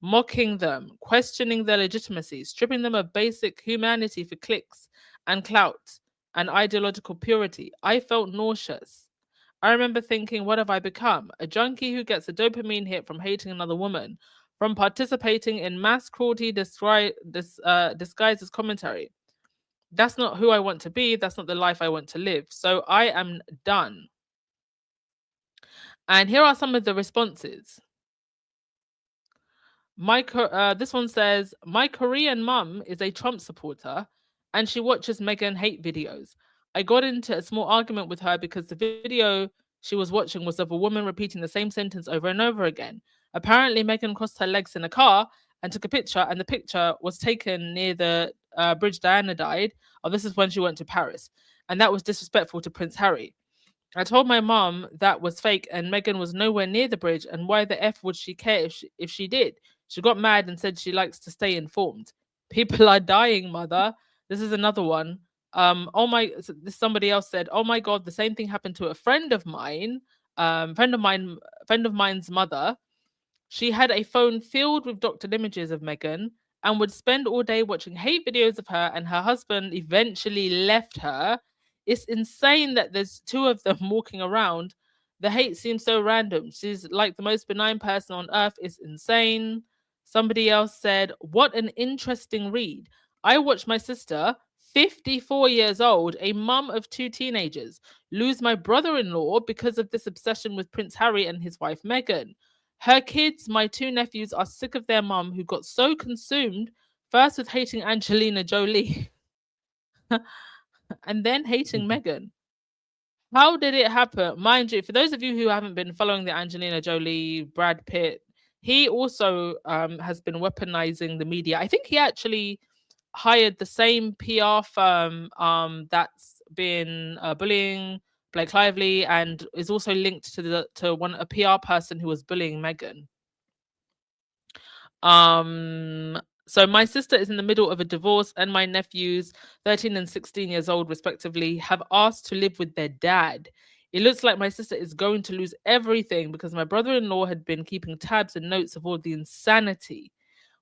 mocking them, questioning their legitimacy, stripping them of basic humanity for clicks and clout and ideological purity. I felt nauseous. I remember thinking, what have I become? A junkie who gets a dopamine hit from hating another woman, from participating in mass cruelty disguised as commentary. That's not who I want to be. That's not the life I want to live. So I am done. And here are some of the responses. This one says, my Korean mum is a Trump supporter and she watches Meghan hate videos. I got into a small argument with her because the video she was watching was of a woman repeating the same sentence over and over again. Apparently, Meghan crossed her legs in a car and took a picture, and the picture was taken near the bridge Diana died. Oh, this is when she went to Paris, and that was disrespectful to Prince Harry. I told my mom that was fake and Meghan was nowhere near the bridge, and why the F would she care if she did? She got mad and said she likes to stay informed. People are dying, mother. This is another one. Oh my, somebody else said, oh my God, the same thing happened to a friend of mine, friend of mine's mother. She had a phone filled with doctored images of Meghan and would spend all day watching hate videos of her, and her husband eventually left her. It's insane that there's two of them walking around. The hate seems so random. She's like the most benign person on earth. It's insane. Somebody else said, what an interesting read. I watched my sister, 54 years old, a mum of two teenagers, lose my brother-in-law because of this obsession with Prince Harry and his wife Meghan. Her kids, my two nephews, are sick of their mum who got so consumed first with hating Angelina Jolie and then hating Meghan. How did it happen? Mind you, for those of you who haven't been following the Angelina Jolie, Brad Pitt, he also has been weaponizing the media. I think he actually hired the same PR firm that's been bullying Blake Lively and is also linked to a PR person who was bullying Meghan. So my sister is in the middle of a divorce, and my nephews, 13 and 16 years old respectively, have asked to live with their dad. It looks like my sister is going to lose everything because my brother-in-law had been keeping tabs and notes of all the insanity.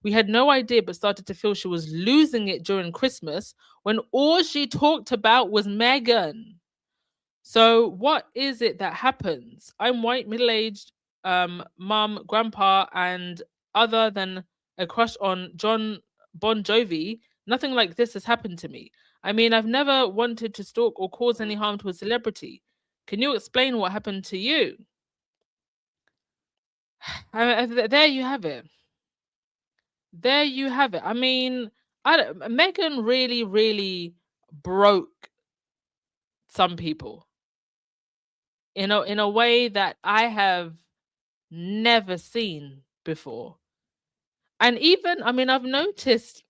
We had no idea, but started to feel she was losing it during Christmas when all she talked about was Meghan. So what is it that happens? I'm white, middle-aged, mum, grandpa, and other than a crush on John Bon Jovi, nothing like this has happened to me. I mean, I've never wanted to stalk or cause any harm to a celebrity. Can you explain what happened to you? There you have it. There you have it. I mean, Meghan really, really broke some people in a way that I have never seen before. And even, I mean, I've noticed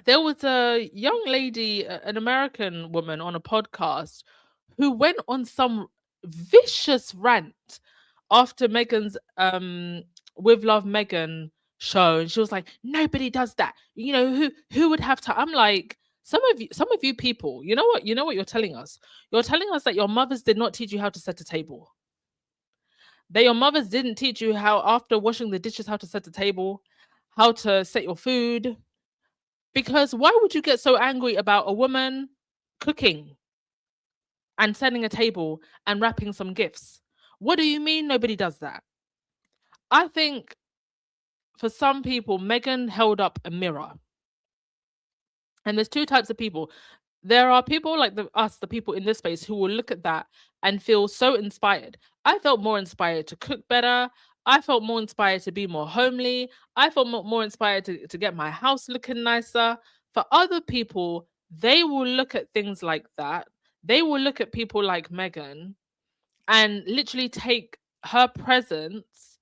there was a young lady, an American woman on a podcast who went on some vicious rant after Meghan's With Love Meghan show, and she was like, nobody does that. You know, who would have to? I'm like, some of you people, you know what you're telling us? You're telling us that your mothers did not teach you how to set a table. That your mothers didn't teach you how, after washing the dishes, how to set the table, how to set your food. Because why would you get so angry about a woman cooking and setting a table and wrapping some gifts? What do you mean nobody does that? I think for some people, Meghan held up a mirror. And there's two types of people. There are people like the people in this space, who will look at that and feel so inspired. I felt more inspired to cook better. I felt more inspired to be more homely. I felt more inspired to get my house looking nicer. For other people, they will look at things like that. They will look at people like Meghan and literally take her presence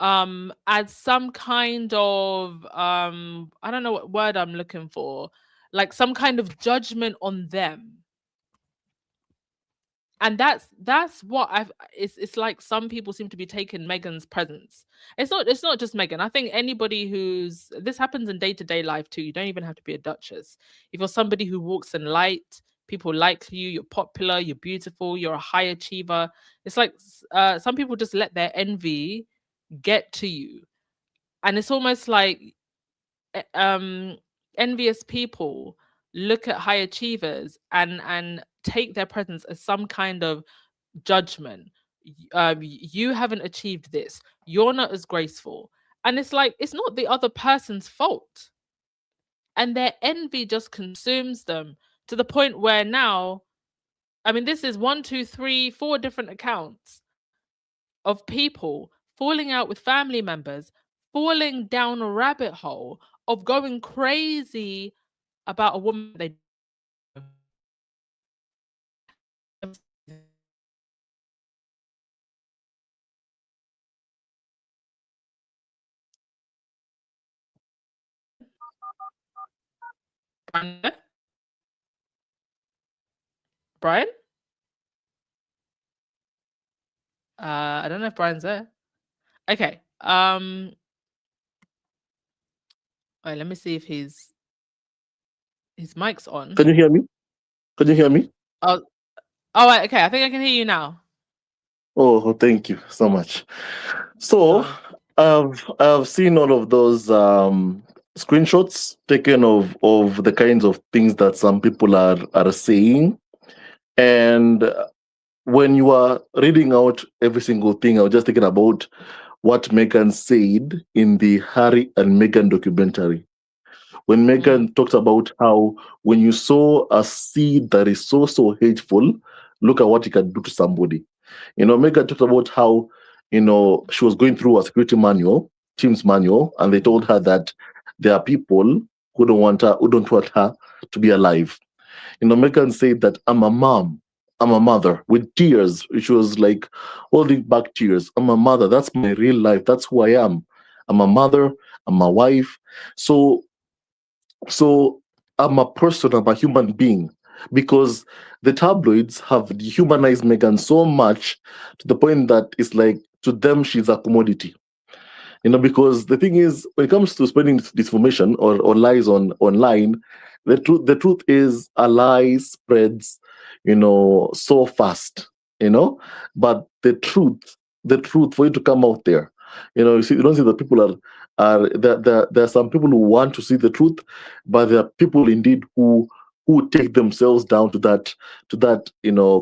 as some kind of I don't know what word I'm looking for, like some kind of judgment on them. And that's what it's like some people seem to be taking Meghan's presence. It's not just Meghan. I think anybody this happens in day-to-day life too. You don't even have to be a duchess. If you're somebody who walks in light, people like you, you're popular, you're beautiful, you're a high achiever. It's like some people just let their envy get to you. And it's almost like envious people look at high achievers and take their presence as some kind of judgment. You haven't achieved this, you're not as graceful, and it's like it's not the other person's fault, and their envy just consumes them to the point where now, I mean, this is 1 2 3 4 different accounts of people falling out with family members, falling down a rabbit hole of going crazy about a woman they Brian there? Brian? I don't know if Brian's there. Okay. Wait, let me see if his mic's on. Can you hear me? Can you hear me? Oh, right, okay. I think I can hear you now. Oh, thank you so much. So No. I've seen all of those screenshots taken of the kinds of things that some people are saying, and when you are reading out every single thing, I was just thinking about what Megan said in the Harry and Meghan documentary. When Megan talked about how when you sow a seed that is so hateful, look at what you can do to somebody. Megan talked about how, she was going through a security manual, team's manual, and they told her that there are people who don't want her to be alive. Megan said that I'm a mom, I'm a mother with tears. She was like holding back tears. I'm a mother. That's my real life. That's who I am. I'm a mother. I'm a wife. So I'm a person, I'm a human being, because the tabloids have dehumanized Megan so much to the point that it's like to them she's a commodity. Because the thing is, when it comes to spreading disinformation or lies online, the truth is a lie spreads, so fast, but the truth for it to come out there, you don't see that people there are some people who want to see the truth, but there are people indeed who take themselves down to that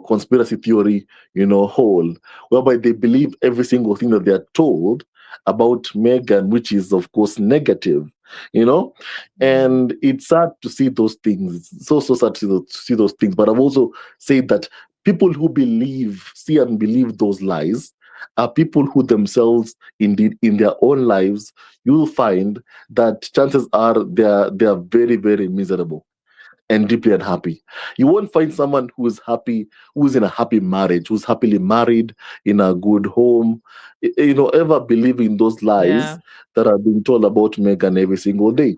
conspiracy theory hole, whereby they believe every single thing that they are told about Megan, which is of course negative, and it's sad to see those things. So sad to see those things. But I've also said that people who see and believe those lies are people who themselves, indeed, in their own lives, you'll find that chances are they are very, very miserable and deeply unhappy. You won't find someone who's happy, who's in a happy marriage, who's happily married in a good home, ever believing those lies Yeah. that are being told about Megan every single day.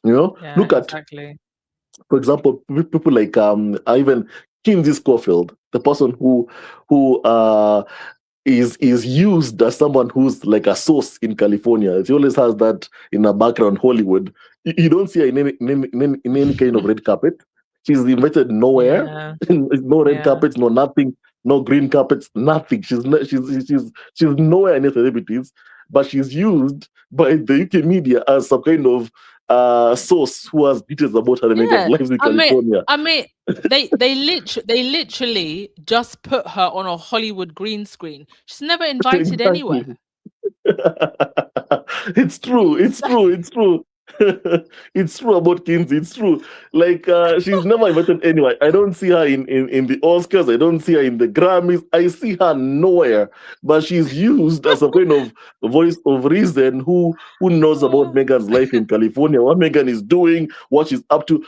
Yeah, Look at, exactly. for example, people like even Kinsey Schofield, the person who is used as someone who's like a source in California. She always has that in her background, Hollywood. You don't see her in any kind of red carpet. She's invited nowhere. Yeah. No red Yeah. carpets, no nothing, no green carpets, nothing. She's nowhere near celebrities, but she's used by the UK media as some kind of source who has details about her and Megan's Yeah. lives in California. They literally just put her on a Hollywood green screen. She's never invited anywhere. Exactly. It's true. It's true. It's true. It's true about Kinsey. It's true. Like she's never invited anywhere. I don't see her in the Oscars. I don't see her in the Grammys. I see her nowhere. But she's used as a kind of voice of reason who knows about Megan's life in California, what Megan is doing, what she's up to.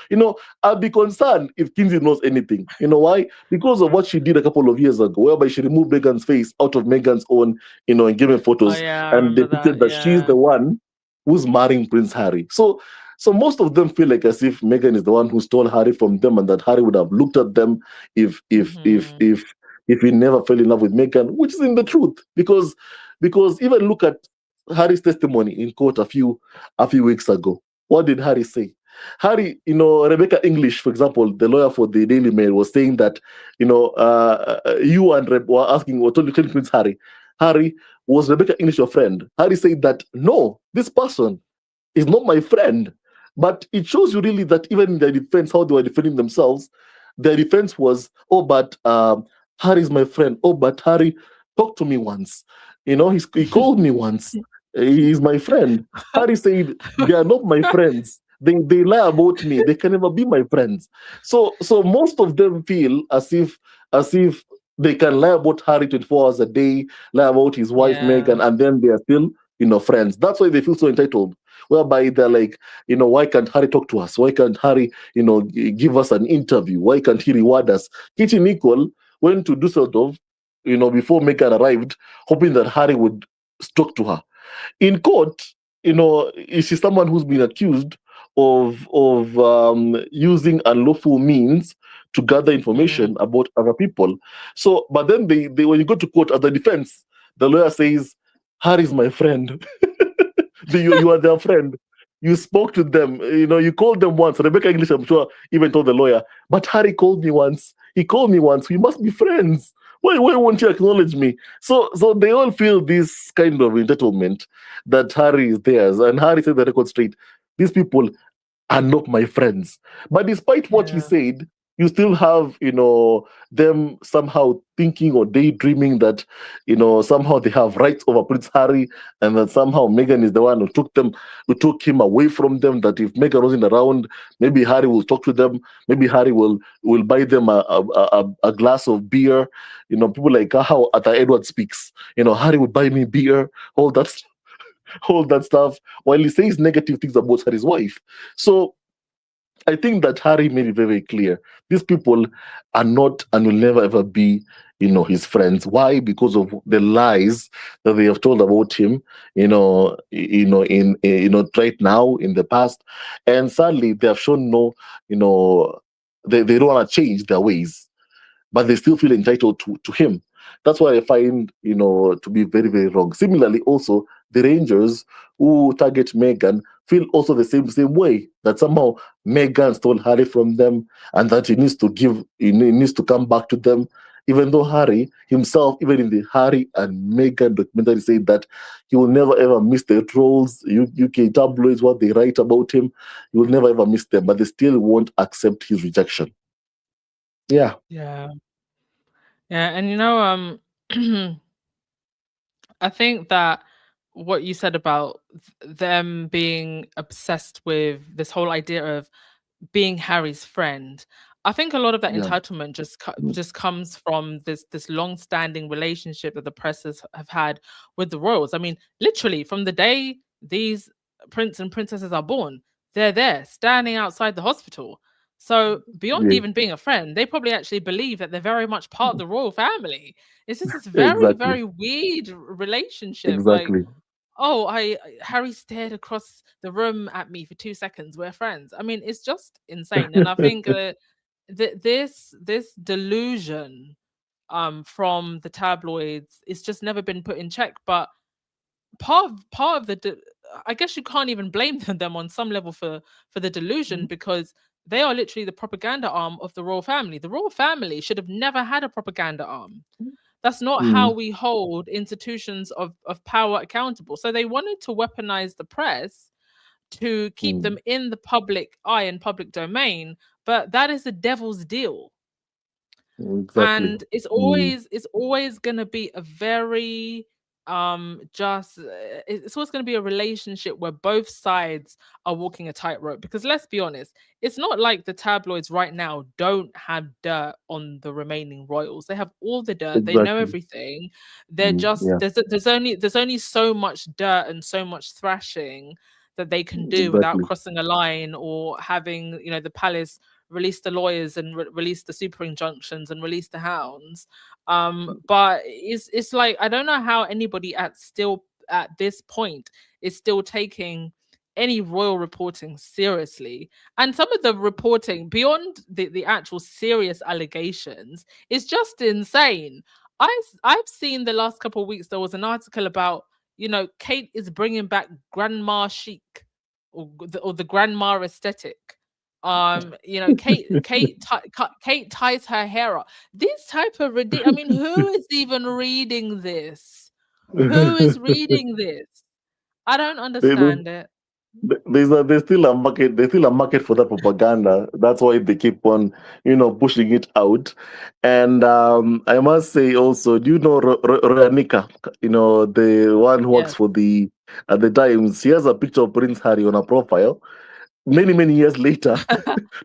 I'd be concerned if Kinsey knows anything. You know why? Because of what she did a couple of years ago, whereby she removed Megan's face out of Megan's own, engagement Oh photos, yeah, I and remember that. depicted that she's the one who's marrying Prince Harry. So most of them feel like as if Meghan is the one who stole Harry from them, and that Harry would have looked at them if he never fell in love with Meghan, which is in the truth. Because even look at Harry's testimony in court a few weeks ago. What did Harry say? Harry, Rebecca English, for example, the lawyer for the Daily Mail, was saying that, you and Reb were asking, or telling Prince Harry, was Rebecca English your friend? Harry said that, no, this person is not my friend. But it shows you really that even in their defense, how they were defending themselves, their defense was, oh, but Harry's my friend. Oh, but Harry talked to me once. He called me once. He's my friend. Harry said, they are not my friends. They lie about me. They can never be my friends. So most of them feel as if they can lie about Harry 24 hours a day, lie about his wife Meghan, and then they are still friends. That's why they feel so entitled. Whereby they're like, why can't Harry talk to us? Why can't Harry, give us an interview? Why can't he reward us? Kitty Nicole went to Dusseldorf, before Meghan arrived, hoping that Harry would talk to her. In court, she's someone who's been accused of using unlawful means to gather Mm. information about other people. So, but then they when you go to court as a defense, the lawyer says, "Harry's my friend." You are their friend. You spoke to them. You called them once. Rebecca English, I'm sure, even told the lawyer. But Harry called me once. He called me once. We must be friends. Why won't you acknowledge me? So they all feel this kind of entitlement that Harry is theirs, and Harry said the record straight. These people are not my friends. But despite what he Yeah. said, you still have, them somehow thinking or daydreaming that, somehow they have rights over Prince Harry, and that somehow Meghan is the one who took him away from them. That if Meghan wasn't around, maybe Harry will talk to them. Maybe Harry will buy them a glass of beer. People like how Arthur Edward speaks. Harry would buy me beer. All that all that stuff, while he says negative things about Harry's wife. So I think that Harry made it very, very clear. These people are not and will never ever be, his friends. Why? Because of the lies that they have told about him, right now, in the past. And sadly, they have shown no, they don't want to change their ways, but they still feel entitled to him. That's what I find, to be very, very wrong. Similarly, also, the Rangers who target Meghan feel also the same way, that somehow Meghan stole Harry from them, and that he needs to come back to them. Even though Harry himself, even in the Harry and Meghan documentary, said that he will never ever miss the trolls, UK tabloids, what they write about him, he will never ever miss them, but they still won't accept his rejection. Yeah. Yeah. Yeah. And I think that what you said about them being obsessed with this whole idea of being Harry's friend, I think a lot of that Yeah. entitlement just comes from this long-standing relationship that the presses have had with the royals. I mean, literally from the day these prince and princesses are born, they're there standing outside the hospital. So beyond Yeah. even being a friend, they probably actually believe that they're very much part of the royal family. It's just this very, Exactly. very weird relationship. Like, Exactly. oh, Harry stared across the room at me for 2 seconds. We're friends. I mean, it's just insane. And I think this delusion from the tabloids, it's just never been put in check. But part of I guess you can't even blame them on some level for the delusion, because they are literally the propaganda arm of the royal family. The royal family should have never had a propaganda arm. That's not how Mm, we hold institutions of power accountable. So they wanted to weaponize the press to keep them mm, in the public eye and public domain, but that is the devil's deal. exactly. And it's Mm, always going to be a very just it's always going to be a relationship where both sides are walking a tightrope, because let's be honest, it's not like the tabloids right now don't have dirt on the remaining royals. They have all the dirt, they know exactly. everything. They're just Yeah, there's only so much dirt and so much thrashing that they can do without exactly. crossing a line, or having the palace release the lawyers and release the super injunctions and release the hounds. But it's like, I don't know how anybody at this point is still taking any royal reporting seriously. And some of the reporting beyond the actual serious allegations is just insane. I've seen the last couple of weeks there was an article about, Kate is bringing back grandma chic, or the grandma aesthetic. Kate ties her hair up. This type of I mean, who is even reading this? Who is reading this? I don't They- they- understand it. there's still a market. There's still a market for that propaganda. That's why they keep on, pushing it out. And I must say also, do you know Royanika? The one who works Yes. for the at the Times. She has a picture of Prince Harry on her profile. Many years later,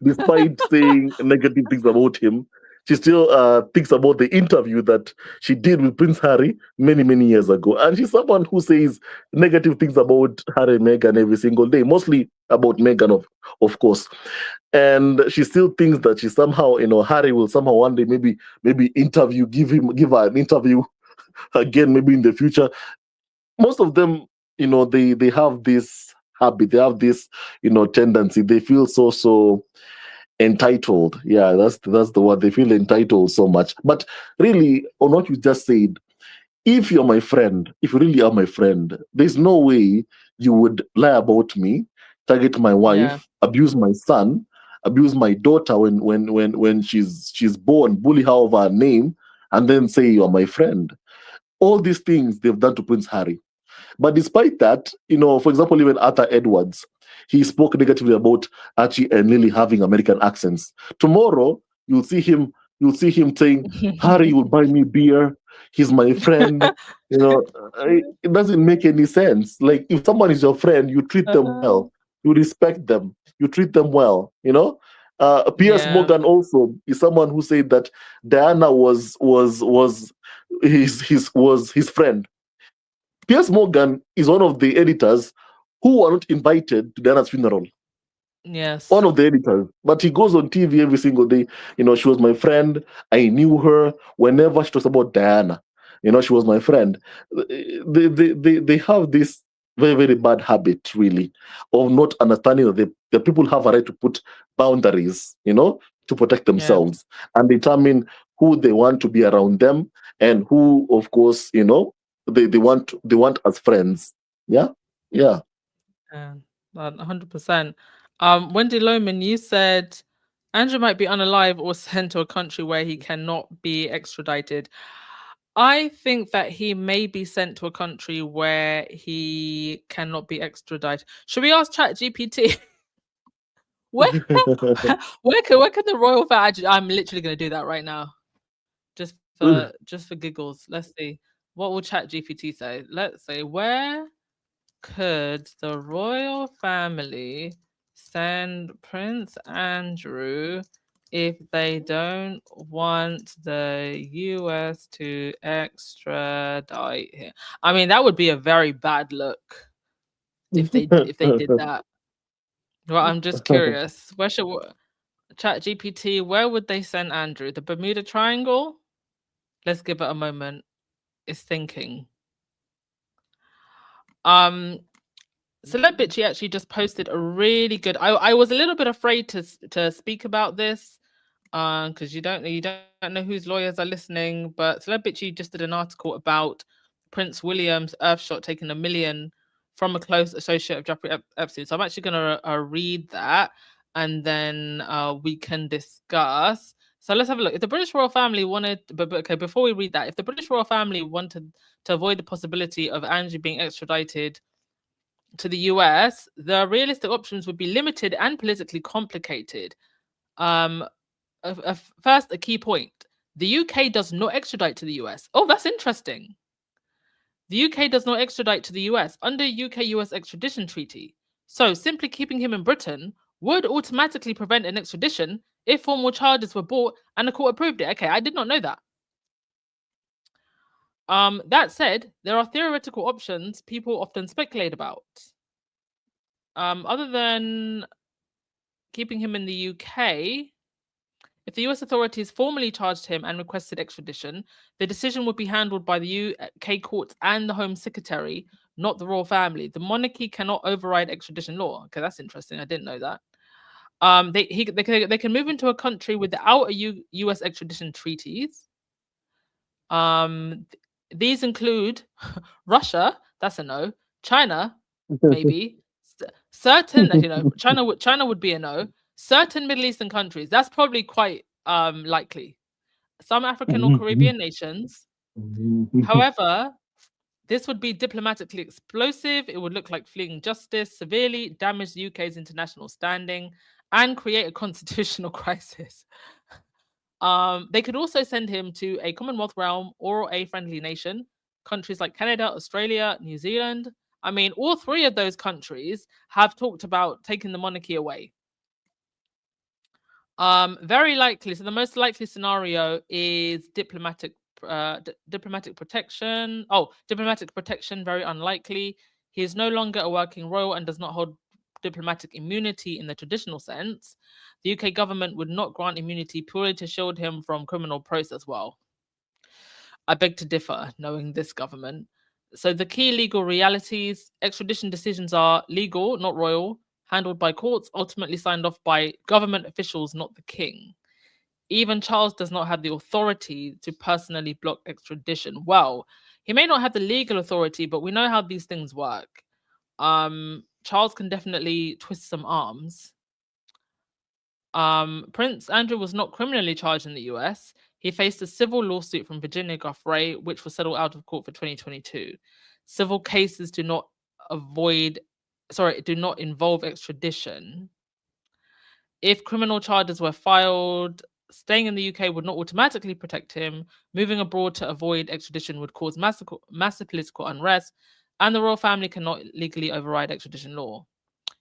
despite saying negative things about him, she still thinks about the interview that she did with Prince Harry many years ago. And she's someone who says negative things about Harry and Meghan every single day, mostly about Meghan, of course. And she still thinks that she somehow, Harry will somehow one day maybe give her an interview again, maybe in the future. Most of them, they have this habit. They have this, tendency. They feel so entitled. Yeah, that's the word. They feel entitled so much. But really, on what you just said, if you're my friend, if you really are my friend, there's no way you would lie about me, target my Yeah. wife, abuse my son, abuse my daughter when she's born, bully her over her name, and then say you're my friend. All these things they've done to Prince Harry. But despite that, for example, even Arthur Edwards, he spoke negatively about Archie and Lily having American accents. Tomorrow, you'll see him saying, Harry will buy me beer. He's my friend. It doesn't make any sense. Like, if someone is your friend, you treat them well, you respect them, you treat them well. Piers Yeah. Morgan also is someone who said that Diana was his friend. Piers Morgan is one of the editors who were not invited to Diana's funeral. One Yes. of the editors, but he goes on TV every single day. She was my friend. I knew her. Whenever she talks about Diana, she was my friend. They have this very, very bad habit, really, of not understanding that the people have a right to put boundaries, to protect Yeah. themselves and determine who they want to be around them and who, of course, they want as friends. Yeah, yeah. Yeah. 100%. Wendy Lohman, you said Andrew might be unalive or sent to a country where he cannot be extradited. I think that he may be sent to a country where he cannot be extradited. Should we ask ChatGPT? where, where can the royal family? I'm literally going to do that right now, just for giggles. Let's see. What will ChatGPT say? Let's say, where could the royal family send Prince Andrew if they don't want the US to extradite him? I mean, that would be a very bad look if they did that. Well, I'm just curious. Where should Chat GPT? Where would they send Andrew? The Bermuda Triangle? Let's give it a moment. It's thinking. Um, Celeb Bitchy actually just posted a really good. I was a little bit afraid to speak about this, because you don't know whose lawyers are listening. But Celeb Bitchy just did an article about Prince William's Earthshot taking $1 million from a close associate of Jeffrey Epstein. So I'm actually gonna read that, and then we can discuss. So let's have a look. If the British royal family wanted, but okay, before we read that, if the British royal family wanted to avoid the possibility of Angie being extradited to the US, the realistic options would be limited and politically complicated. Um, First, a key point: the UK does not extradite to the US. Oh, that's interesting. The UK does not extradite to the US under UK-US extradition treaty. So, simply keeping him in Britain would automatically prevent an extradition if formal charges were brought and the court approved it. Okay, I did not know that. That said, there are theoretical options people often speculate about. Other than keeping him in the UK, if the US authorities formally charged him and requested extradition, the decision would be handled by the UK courts and the Home Secretary, not the royal family. The monarchy cannot override extradition law. Okay, that's interesting. I didn't know that. They can move into a country without a US extradition treaties. These include Russia. That's a no. China, maybe. Certain, China would be a no. Certain Middle Eastern countries, that's probably quite likely. Some African or Caribbean nations. However, this would be diplomatically explosive. It would look like fleeing justice, severely damage the UK's international standing, and create a constitutional crisis. They could also send him to a Commonwealth realm or a friendly nation, countries like Canada, Australia, New Zealand. I mean, all three of those countries have talked about taking the monarchy away. Very likely. So the most likely scenario is diplomatic protection. Oh, diplomatic protection, very unlikely. He is no longer a working royal and does not hold diplomatic immunity in the traditional sense. The UK government would not grant immunity purely to shield him from criminal process. Well, I beg to differ, knowing this government. So the key legal realities: extradition decisions are legal, not royal, handled by courts, ultimately signed off by government officials, not the king. Even Charles does not have the authority to personally block extradition. Well, he may not have the legal authority, but we know how these things work. Charles can definitely twist some arms. Prince Andrew was not criminally charged in the US. He faced a civil lawsuit from Virginia Guthrie, which was settled out of court for 2022. Civil cases do not involve extradition. If criminal charges were filed, staying in the UK would not automatically protect him. Moving abroad to avoid extradition would cause massive political unrest, and the royal family cannot legally override extradition law.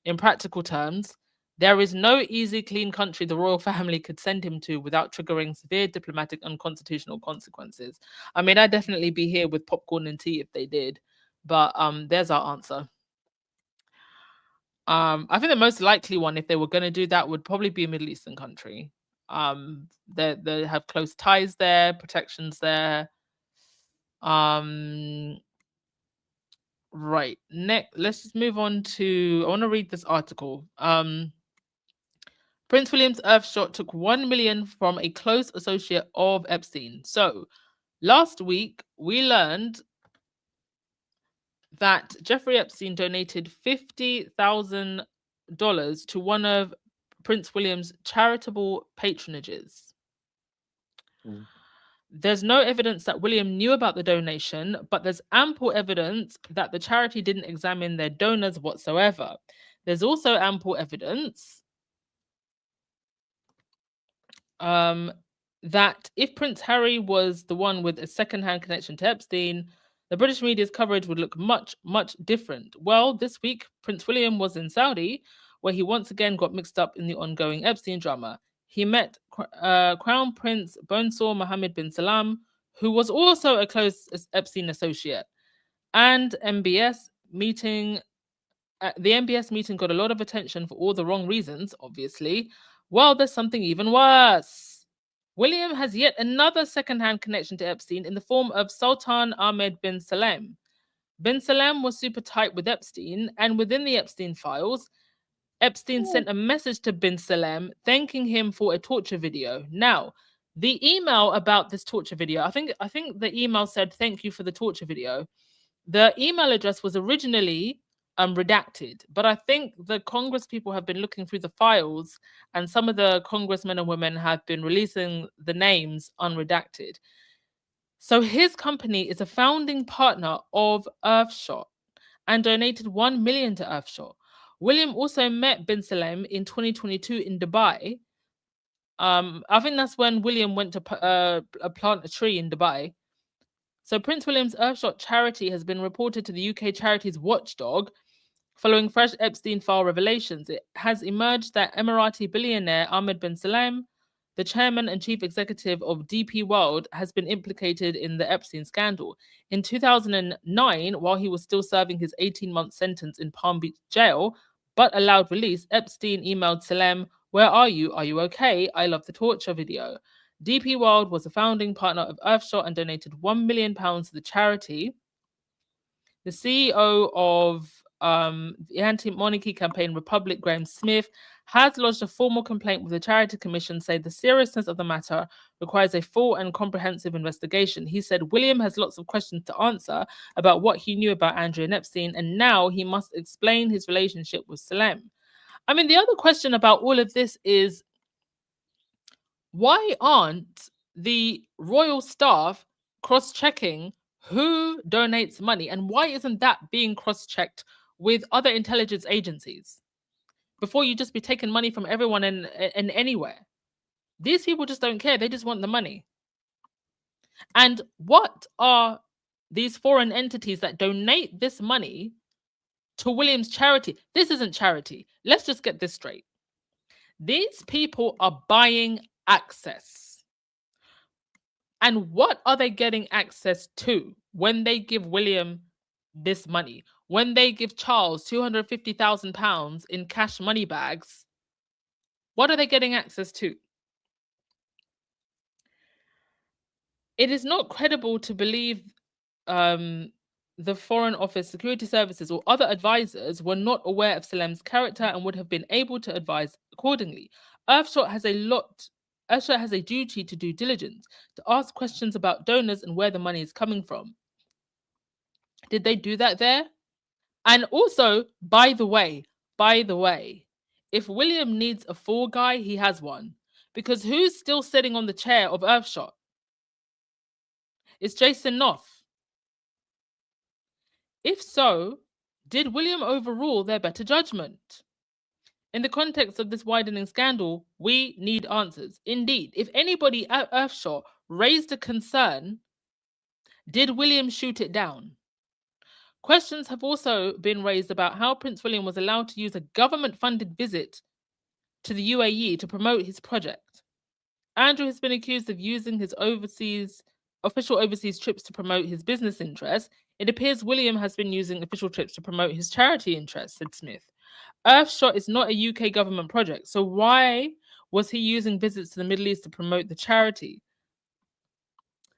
In practical terms, there is no easy, clean country the royal family could send him to without triggering severe diplomatic and constitutional consequences. I mean, I'd definitely be here with popcorn and tea if they did, but there's our answer. I think the most likely one, if they were going to do that, would probably be a Middle Eastern country. They have close ties there, protections there. Right. Next, let's just move on to. I want to read this article. Prince William's Earthshot took $1 million from a close associate of Epstein. So, last week we learned that Jeffrey Epstein donated $50,000 to one of Prince William's charitable patronages. There's no evidence that William knew about the donation, but there's ample evidence that the charity didn't examine their donors whatsoever. There's also ample evidence that if Prince Harry was the one with a second-hand connection to Epstein, the British media's coverage would look much, much different. Well, this week, Prince William was in Saudi, where he once again got mixed up in the ongoing Epstein drama. He met Crown Prince Bonsor Mohammed bin Salam, who was also a close Epstein associate. And the MBS meeting got a lot of attention for all the wrong reasons, obviously. Well, there's something even worse. William has yet another second-hand connection to Epstein in the form of Sultan Ahmed bin Salem. Bin Salem was super tight with Epstein, and within the Epstein files, Epstein sent a message to bin Salem thanking him for a torture video. Now, the email about this torture video, I think the email said, "Thank you for the torture video." The email address was originally redacted, but I think the Congress people have been looking through the files, and some of the congressmen and women have been releasing the names unredacted. So his company is a founding partner of Earthshot and donated $1 million to Earthshot. William also met bin Salem in 2022 in Dubai. I think that's when William went to plant a tree in Dubai. So Prince William's Earthshot charity has been reported to the UK Charities Watchdog following fresh Epstein file revelations. It has emerged that Emirati billionaire Ahmed bin Salem, the chairman and chief executive of DP World, has been implicated in the Epstein scandal. In 2009, while he was still serving his 18-month sentence in Palm Beach jail, but allowed release, Epstein emailed Salem, "Where are you? Are you okay? I love the torture video." DP World was a founding partner of Earthshot and donated £1 million to the charity. The CEO of the anti-monarchy campaign Republic, Graham Smith, has lodged a formal complaint with the Charity Commission, saying the seriousness of the matter requires a full and comprehensive investigation. He said William has lots of questions to answer about what he knew about Andrew and Epstein, and now he must explain his relationship with Salem. I mean, the other question about all of this is, why aren't the royal staff cross-checking who donates money, and why isn't that being cross-checked with other intelligence agencies before you just be taking money from everyone and anywhere? These people just don't care. They just want the money. And what are these foreign entities that donate this money to William's charity? This isn't charity. Let's just get this straight. These people are buying access. And what are they getting access to when they give William this money? When they give Charles £250,000 in cash money bags, what are they getting access to? It is not credible to believe the Foreign Office, security services, or other advisors were not aware of Salem's character and would have been able to advise accordingly. Earthshot has a duty to due diligence, to ask questions about donors and where the money is coming from. Did they do that there? And also, by the way, if William needs a fall guy, he has one. Because who's still sitting on the chair of Earthshot? It's Jason Knopf. If so, did William overrule their better judgment? In the context of this widening scandal, we need answers. Indeed, if anybody at Earthshot raised a concern, did William shoot it down? Questions have also been raised about how Prince William was allowed to use a government-funded visit to the UAE to promote his project. Andrew has been accused of using his official overseas trips to promote his business interests. It appears William has been using official trips to promote his charity interests, said Smith. Earthshot is not a UK government project, so why was he using visits to the Middle East to promote the charity?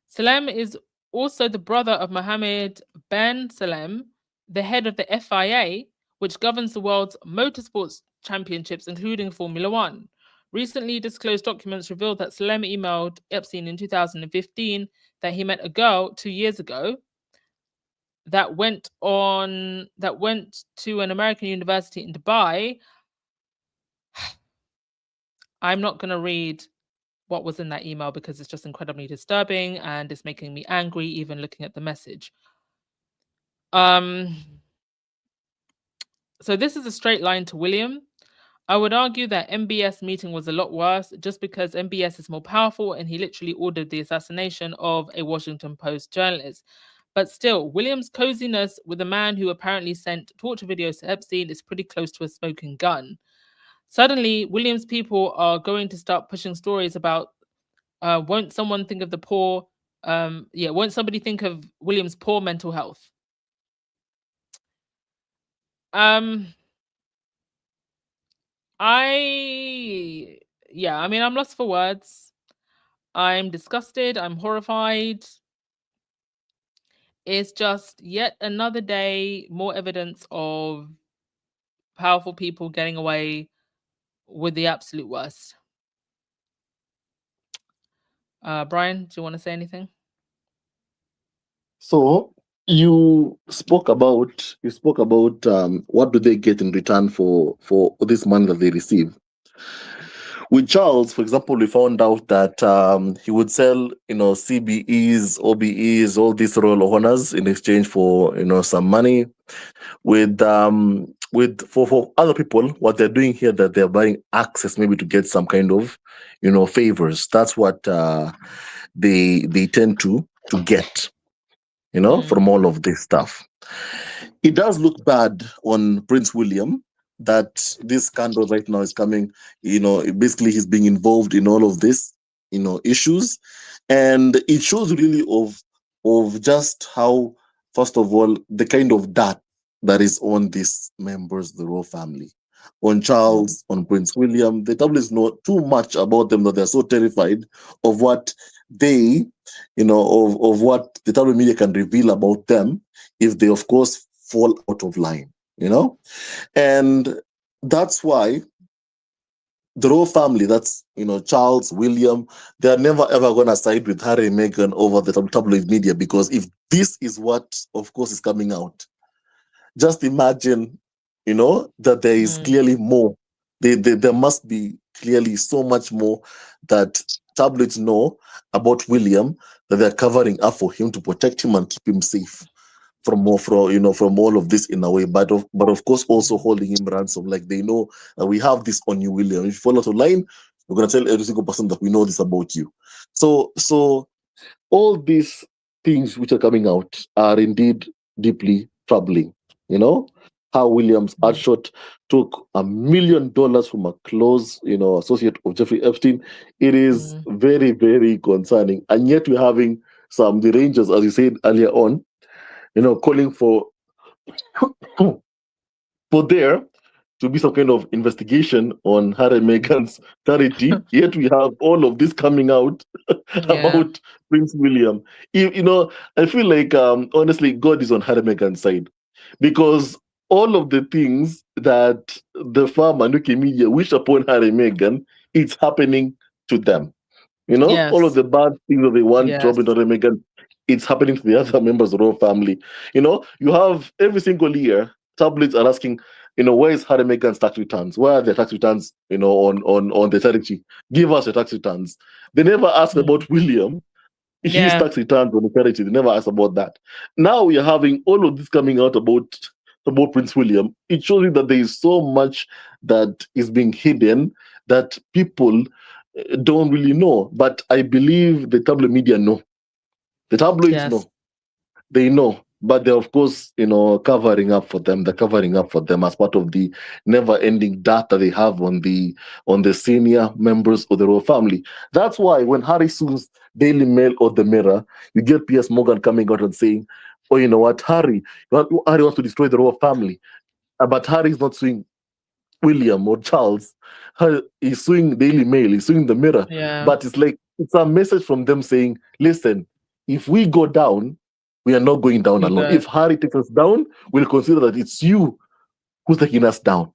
Salem is also the brother of Mohammed Ben Salem, the head of the FIA, which governs the world's motorsports championships, including Formula One. Recently disclosed documents revealed that Salem emailed Epstein in 2015 that he met a girl 2 years ago that went to an American university in Dubai. I'm not going to read what was in that email because it's just incredibly disturbing and it's making me angry even looking at the message. So this is a straight line to William. I would argue that MBS meeting was a lot worse just because MBS is more powerful and he literally ordered the assassination of a Washington Post journalist. But still, William's coziness with a man who apparently sent torture videos to Epstein is pretty close to a smoking gun. Suddenly, William's people are going to start pushing stories about won't someone think of the poor? Won't somebody think of William's poor mental health? I'm lost for words. I'm disgusted. I'm horrified. It's just yet another day, more evidence of powerful people getting away with the absolute worst. Brian, do you want to say anything? So you spoke about what do they get in return for this money that they receive. With Charles, for example, we found out that he would sell, CBEs, OBEs, all these royal honors in exchange for, some money. For other people, what they're doing here, that they're buying access maybe to get some kind of, favors. That's what they tend to get, from all of this stuff. It does look bad on Prince William that this scandal right now is coming, basically he's being involved in all of this, issues. And it shows really of just how, first of all, the kind of dirt that is on these members of the royal family. On Charles, on Prince William, the tabloids know too much about them that they're so terrified of what they, of what the tabloid media can reveal about them if they, of course, fall out of line, and that's why the royal family, that's Charles, William, they're never ever gonna side with Harry and Meghan over the tabloid media, because if this is what, of course, is coming out, just imagine, that there is clearly more. There must be clearly so much more that tabloids know about William, that they're covering up for him to protect him and keep him safe from all of this in a way, but of course also holding him ransom. Like, they know that we have this on you, William. If you fall out of line, we're gonna tell every single person that we know this about you. So all these things which are coming out are indeed deeply troubling. How Williams Earthshot took $1 million from a close, associate of Jeffrey Epstein. It is very, very concerning, and yet we're having the Rangers, as you said earlier on, calling for there to be some kind of investigation on Harry and Meghan's charity. Yet we have all of this coming out Yeah. about Prince William. I feel like honestly, God is on Harry and Meghan's side because all of the things that the farm and UK media wish upon Harry and Meghan, it's happening to them. All of Yes. the bad things that they want to Yes. happen to Harry and Meghan, it's happening to the other members of the royal family. You have every single year, tabloids are asking, where is Harry and Meghan's tax returns? Where are their tax returns, on the charity? Give us your tax returns. They never ask about William, his Yeah. tax returns on the charity. They never ask about that. Now we are having all of this coming out about Prince William. It shows you that there is so much that is being hidden that people don't really know. But I believe the tabloid media know. The tabloids Yes. know. They know. But they're, of course, covering up for them. They're covering up for them as part of the never-ending data they have on the senior members of the royal family. That's why when Harry sues Daily Mail or the Mirror, you get Piers Morgan coming out and saying, "Oh, you know what, Harry wants to destroy the royal family, but Harry is not suing William or Charles. He's suing Daily Mail, he's suing the Mirror." Yeah. But it's like it's a message from them saying, listen, if we go down, we are not going down We alone. go. If Harry takes us down, we'll consider that it's you who's taking us down.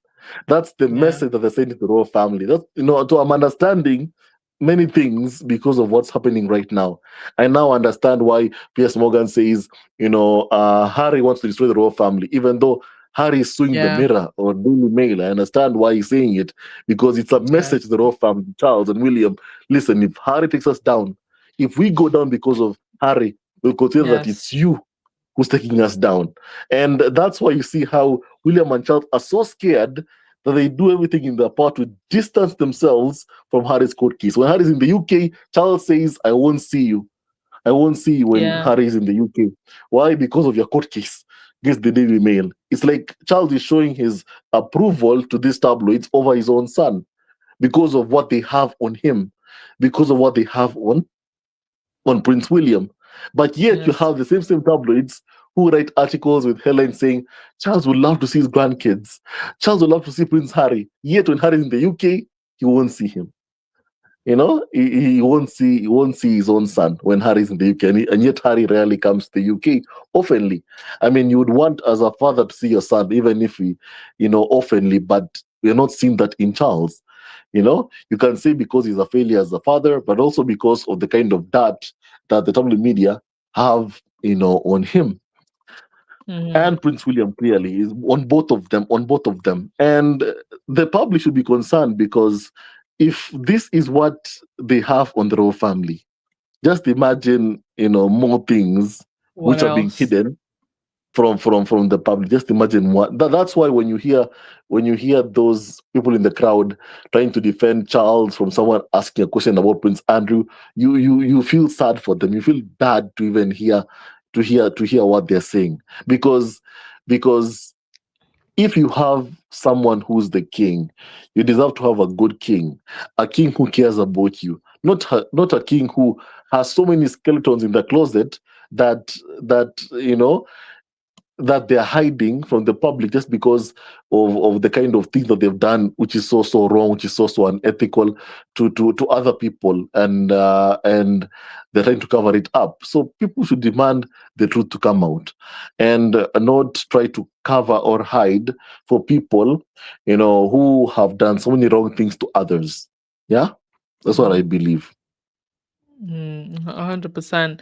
That's the Yeah. message that they're saying to the royal family. That's, to I'm understanding many things because of what's happening right now. I now understand why Piers Morgan says, Harry wants to destroy the royal family, even though Harry is suing the Yeah. Mirror or Daily Mail. I understand why he's saying it because it's a message to the royal family, Charles and William. Listen, if Harry takes us down, if we go down because of Harry, we'll consider that Yes. it's you who's taking us down. And that's why you see how William and Charles are so scared that they do everything in their power to distance themselves from Harry's court case. When Harry's in the UK, Charles says, I won't see you. I won't see you when Yeah. Harry is in the UK. Why? Because of your court case against the Daily Mail. It's like Charles is showing his approval to these tabloids over his own son because of what they have on him, because of what they have on Prince William. But yet you Yes. have the same tabloids who write articles with headlines saying Charles would love to see his grandkids. Charles would love to see Prince Harry. Yet when Harry's in the UK, he won't see him. He won't see his own son when Harry's in the UK, and yet Harry rarely comes to the UK oftenly. I mean, you would want as a father to see your son, even if oftenly, but we're not seeing that in Charles. You can say because he's a failure as a father, but also because of the kind of dirt that the tabloid media have, on him. And Prince William clearly is on both of them. And the public should be concerned because if this is what they have on the royal family, just imagine, more things which What are being else? hidden from the public. Just imagine that's why when you hear those people in the crowd trying to defend Charles from someone asking a question about Prince Andrew, you feel sad for them. You feel bad to even hear what they're saying because if you have someone who's the king, you deserve to have a good king, a king who cares about you, not a king who has so many skeletons in the closet that they're hiding from the public just because of the kind of things that they've done, which is so wrong, which is so unethical to other people, and they're trying to cover it up. So people should demand the truth to come out, and not try to cover or hide for people, who have done so many wrong things to others. Yeah, that's what I believe. 100%.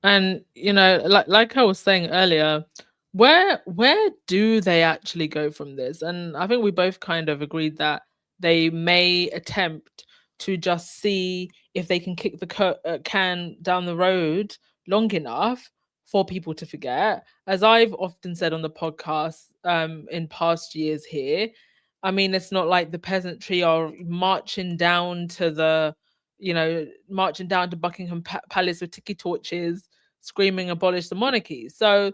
And like I was saying earlier, where do they actually go from this? And I think we both kind of agreed that they may attempt to just see if they can kick the can down the road long enough for people to forget. As I've often said on the podcast in past years here, I mean, it's not like the peasantry are marching down to Buckingham Palace with tiki torches, screaming abolish the monarchy. So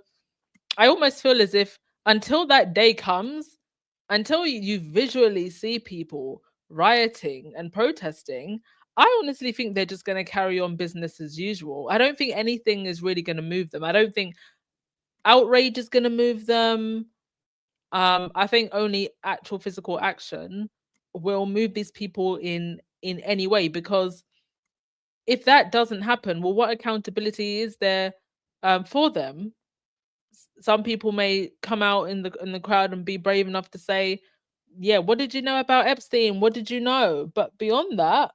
I almost feel as if until that day comes, until you visually see people rioting and protesting, I honestly think they're just going to carry on business as usual. I don't think anything is really going to move them. I don't think outrage is going to move them. I think only actual physical action will move these people in any way, because if that doesn't happen, well, what accountability is there for them? Some people may come out in the crowd and be brave enough to say, "Yeah, what did you know about Epstein? What did you know?" But beyond that,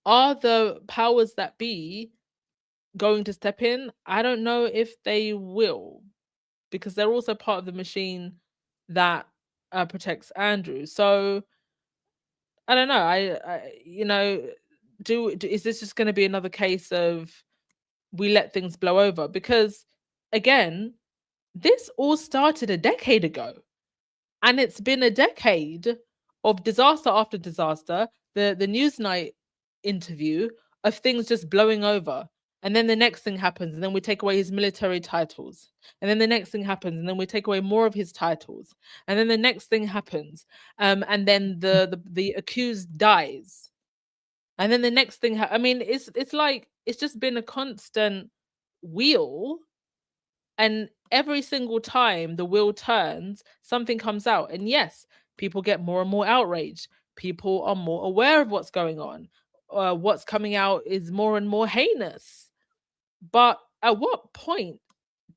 are the powers that be going to step in? I don't know if they will, because they're also part of the machine that protects Andrew. So I don't know. Is this just going to be another case of we let things blow over? Because again, this all started a decade ago, and it's been a decade of disaster after disaster. The Newsnight interview of things just blowing over. And then the next thing happens, and then we take away his military titles. And then the next thing happens, and then we take away more of his titles. And then the next thing happens, and then the accused dies. And then the next thing, I mean, it's like it's just been a constant wheel, and every single time the wheel turns, something comes out. And yes, people get more and more outraged. People are more aware of what's going on. What's coming out is more and more heinous. But at what point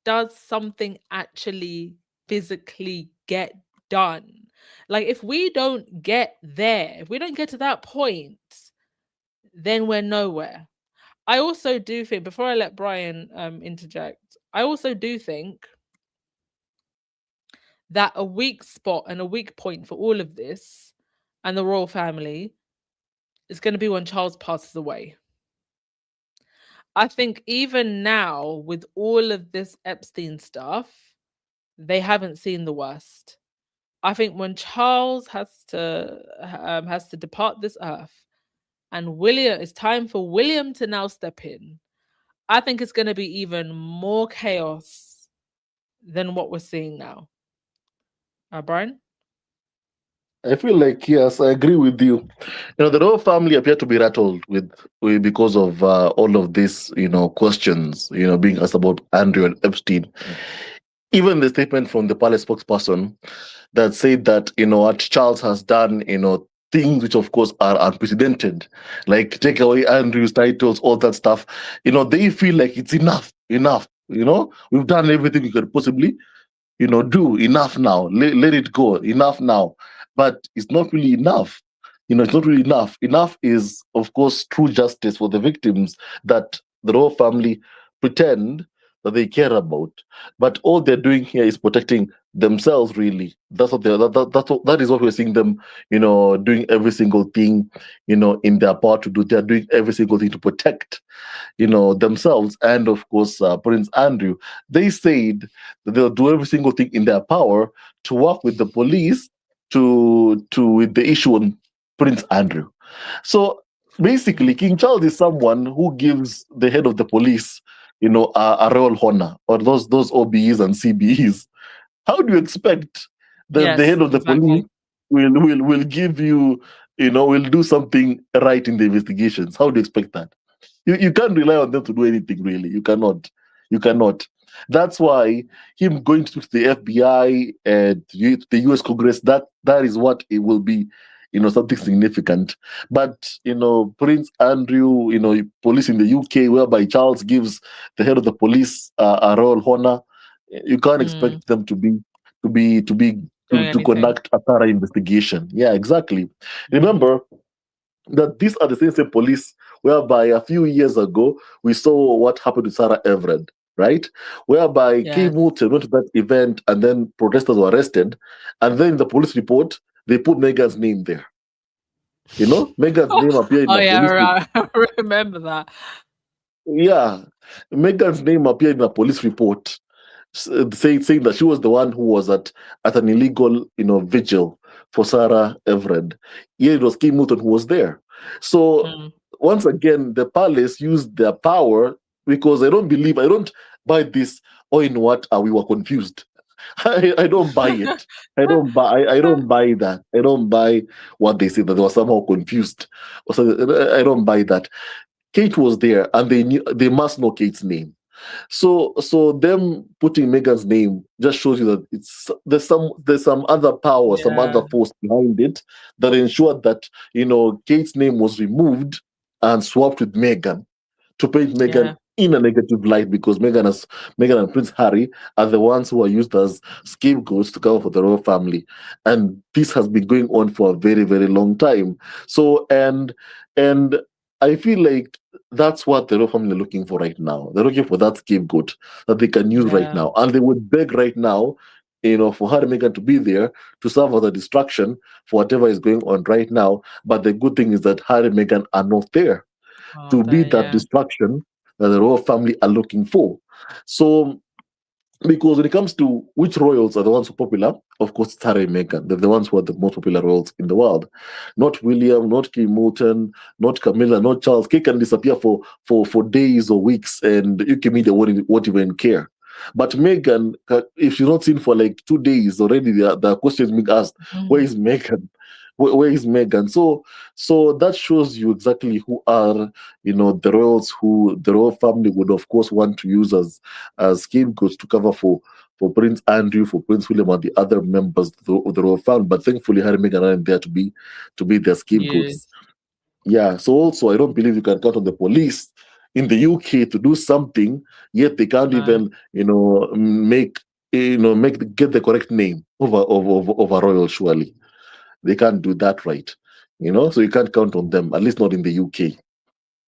does something actually physically get done? Like, if we don't get there, if we don't get to that point, then we're nowhere. I also do think, before I let Brian interject, I also do think that a weak spot and a weak point for all of this and the royal family is going to be when Charles passes away. I think even now, with all of this Epstein stuff, they haven't seen the worst. I think when Charles has to depart this earth, and William, it's time for William to now step in. I think it's going to be even more chaos than what we're seeing now. Brian? I feel like, yes, I agree with you. The royal family appear to be rattled because of all of this, questions, being asked about Andrew and Epstein. Even the statement from the palace spokesperson that said that, what Charles has done, things which of course are unprecedented, like take away Andrew's titles, all that stuff. They feel like it's enough. We've done everything we could possibly do. Enough now. Let it go. Enough now. But it's not really enough. It's not really enough. Enough is, of course, true justice for the victims that the royal family pretend that they care about. But all they're doing here is protecting themselves, really. That's what that is what we're seeing them, doing every single thing, in their power to do. They're doing every single thing to protect themselves and of course Prince Andrew. They said that they'll do every single thing in their power to work with the police to with the issue on Prince Andrew. So basically, King Charles is someone who gives the head of the police, a royal honor, or those OBEs and CBEs. How do you expect that the Yes, head of the police exactly. will give you, will do something right in the investigations? How do you expect that? You can't rely on them to do anything, really. You cannot. You cannot. That's why him going to the FBI and the US Congress, that is what it will be, something significant. But, Prince Andrew, police in the UK, whereby Charles gives the head of the police a royal honor, you can't expect them to Doing anything. conduct a thorough investigation. Yeah, exactly. Remember that these are the same police whereby a few years ago we saw what happened to Sarah Everett, right? Whereby Kay Yes. Moulton went to that event and then protesters were arrested, and then in the police report they put Megan's name there. Megan's name appeared in Oh the yeah, police report. right. I remember that. Yeah, Megan's name appeared in a police report saying that she was the one who was at an illegal, vigil for Sarah Everett. Yeah, it was Kim Moulton who was there. So once again, the palace used their power because I don't buy this. Oh, in what? We were confused. I don't buy it. I don't buy that. I don't buy what they say that they were somehow confused. So I don't buy that. Kate was there, and they must know Kate's name. So them putting Meghan's name just shows you that there's some other power, some Yeah. other force behind it that ensured that Kate's name was removed and swapped with Meghan to paint Yeah. Meghan in a negative light, because Meghan and Prince Harry are the ones who are used as scapegoats to cover for the royal family, and this has been going on for a very, very long time. So and I feel like that's what the royal family are looking for right now. They're looking for that scapegoat that they can use right Yeah. now, and they would beg right now, for Harry and Meghan to be there to serve as a distraction for whatever is going on right now. But the good thing is that Harry and Meghan are not there Oh, to be there. that Yeah. distraction that the royal family are looking for. So, because when it comes to which royals are the ones who are popular, of course, it's Harry and Meghan. They're the ones who are the most popular royals in the world. Not William, not Kim Moulton, not Camilla, not Charles. Kate can disappear for days or weeks, and UK media won't even care. But Meghan, if she's not seen for like 2 days already, the questions being asked, where Mhm. is Meghan? Where is Meghan? So that shows you exactly who are, the royals who the royal family would of course want to use as scapegoats to cover for Prince Andrew, for Prince William, and the other members of the royal family. But thankfully, Harry and Meghan aren't there to be their scapegoats. Yes. Yeah. So also, I don't believe you can count on the police in the UK to do something, yet they can't No. even, get the correct name of a royal. Surely they can't do that, right? So you can't count on them, at least not in the UK.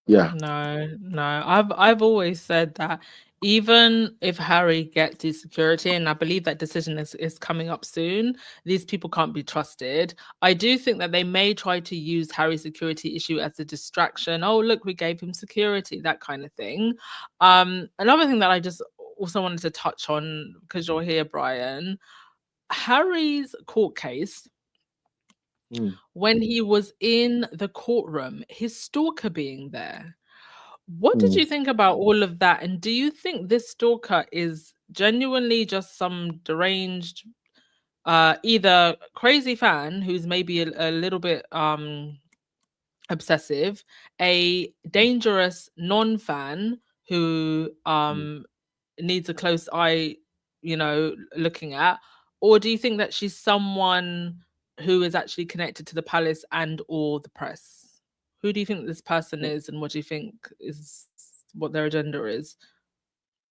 Yeah. No, no. I've always said that even if Harry gets his security, and I believe that decision is coming up soon, these people can't be trusted. I do think that they may try to use Harry's security issue as a distraction. Oh, look, we gave him security, that kind of thing. Another thing that I just also wanted to touch on, because you're here, Brian, Harry's court case, Mm, when he was in the courtroom, his stalker being there. What did mm, you think about all of that? And do you think this stalker is genuinely just some deranged, either crazy fan who's maybe a little bit obsessive, a dangerous non-fan who mm. needs a close eye, looking at, or do you think that she's someone who is actually connected to the palace and or the press? Who do you think this person is, and what do you think is what their agenda is?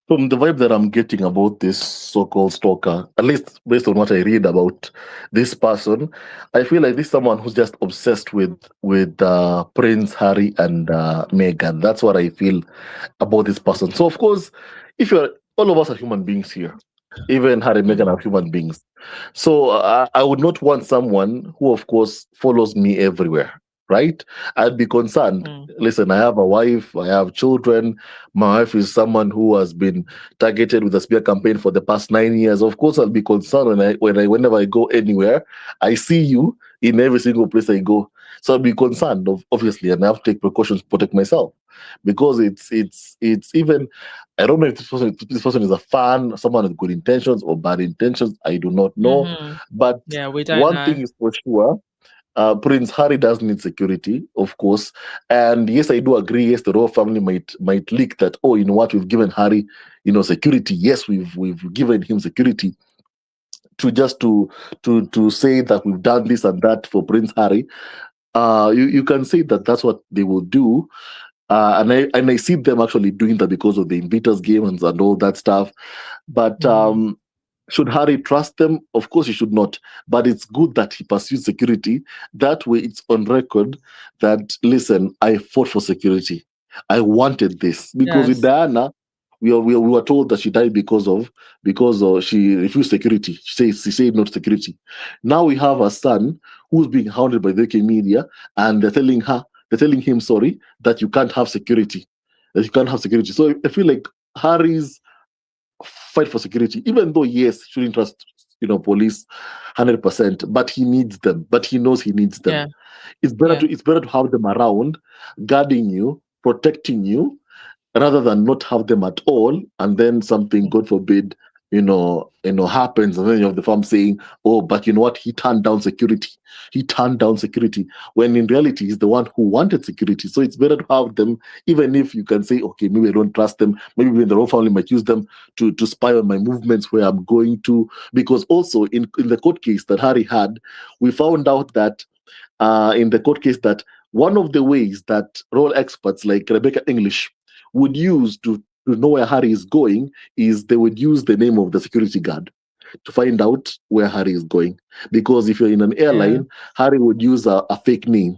From the vibe that I'm getting about this so-called stalker, at least based on what I read about this person, I feel like this is someone who's just obsessed with Prince Harry and Meghan. That's what I feel about this person. So of course, if you're all of us are human beings here, even Harry and Meghan Mhm, are human beings. So I would not want someone who, of course, follows me everywhere. Right? I'd be concerned. mm, Listen, I have a wife, I have children. My wife is someone who has been targeted with a smear campaign for the past 9 years. Of course, I'll be concerned whenever I go anywhere. I see you in every single place I go. So I'll be concerned, obviously, and I have to take precautions to protect myself, because it's even. I don't know if this person is a fan, someone with good intentions or bad intentions. I do not know, mhm. but Yeah, we don't one know. thing is for sure. Prince Harry does need security, of course, and yes, I do agree. Yes, the royal family might leak that. Oh, you know what? We've given Harry, security. Yes, we've given him security to say that we've done this and that for Prince Harry. You can say that that's what they will do, and I see them actually doing that because of the Invictus Games and all that stuff. But Mm, should Harry trust them? Of course, he should not. But it's good that he pursues security. That way, it's on record that, listen, I fought for security. I wanted this. Because with yes. Diana, we were told that she died because she refused security. She said no to security. Now we have a son who's being hounded by the UK media, and they're telling him, sorry, that you can't have security. That you can't have security. So I feel like Harry's fight for security, even though yes, shouldn't trust police 100%, but he needs them. But he knows he needs them. Yeah, It's better yeah, to it's better to have them around, guarding you, protecting you, rather than not have them at all, and then something, God forbid, happens, and then you have the firm saying, "Oh, but you know what? He turned down security. He turned down security." When in reality, he's the one who wanted security. So it's better to have them, even if you can say, "Okay, maybe I don't trust them. Maybe when the whole family might use them to spy on my movements, where I'm going to." Because also in the court case that Harry had, we found out that in the court case that one of the ways that role experts like Rebecca English would use to know where Harry is going is they would use the name of the security guard to find out where Harry is going. Because if you're in an Yeah. airline, Harry would use a fake name.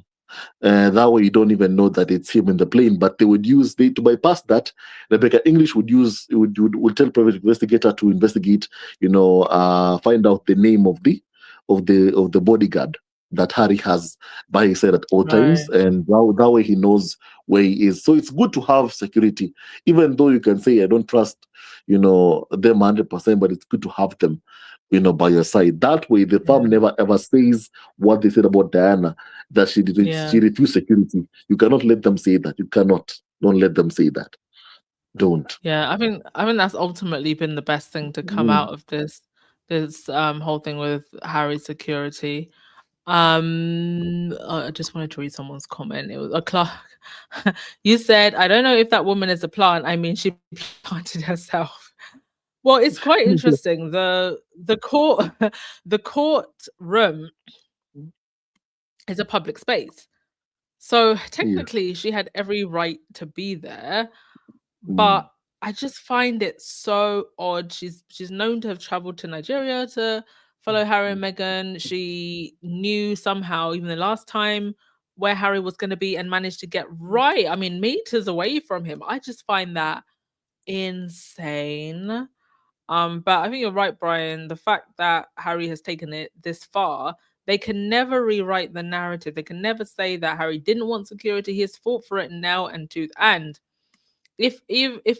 That way, you don't even know that it's him in the plane. But they would use to bypass that. Rebecca English would tell private investigator to investigate, find out the name of the bodyguard that Harry has by his side at all Right. times, and that way he knows where he is. So it's good to have security, even though you can say I don't trust, them 100%, but it's good to have them, by your side. That way, the Yeah. farm never ever says what they said about Diana, that Yeah. she refused security. You cannot let them say that. You cannot. Don't let them say that. Don't. Yeah. I think that's ultimately been the best thing to come Mm. out of this whole thing with Harry's security. I just wanted to read someone's comment. It was a Clark. You said, "I don't know if that woman is a plant. I mean, she planted herself." Well, it's quite interesting. The court the court room is a public space. So Yeah. technically she had every right to be there, Mm. but I just find it so odd. She's known to have traveled to Nigeria to follow Harry and Meghan. She knew somehow, even the last time, where Harry was going to be and managed to get right. I mean, meters away from him. I just find that insane. But I think you're right, Brian. The fact that Harry has taken it this far, they can never rewrite the narrative. They can never say that Harry didn't want security. He has fought for it now and tooth. And if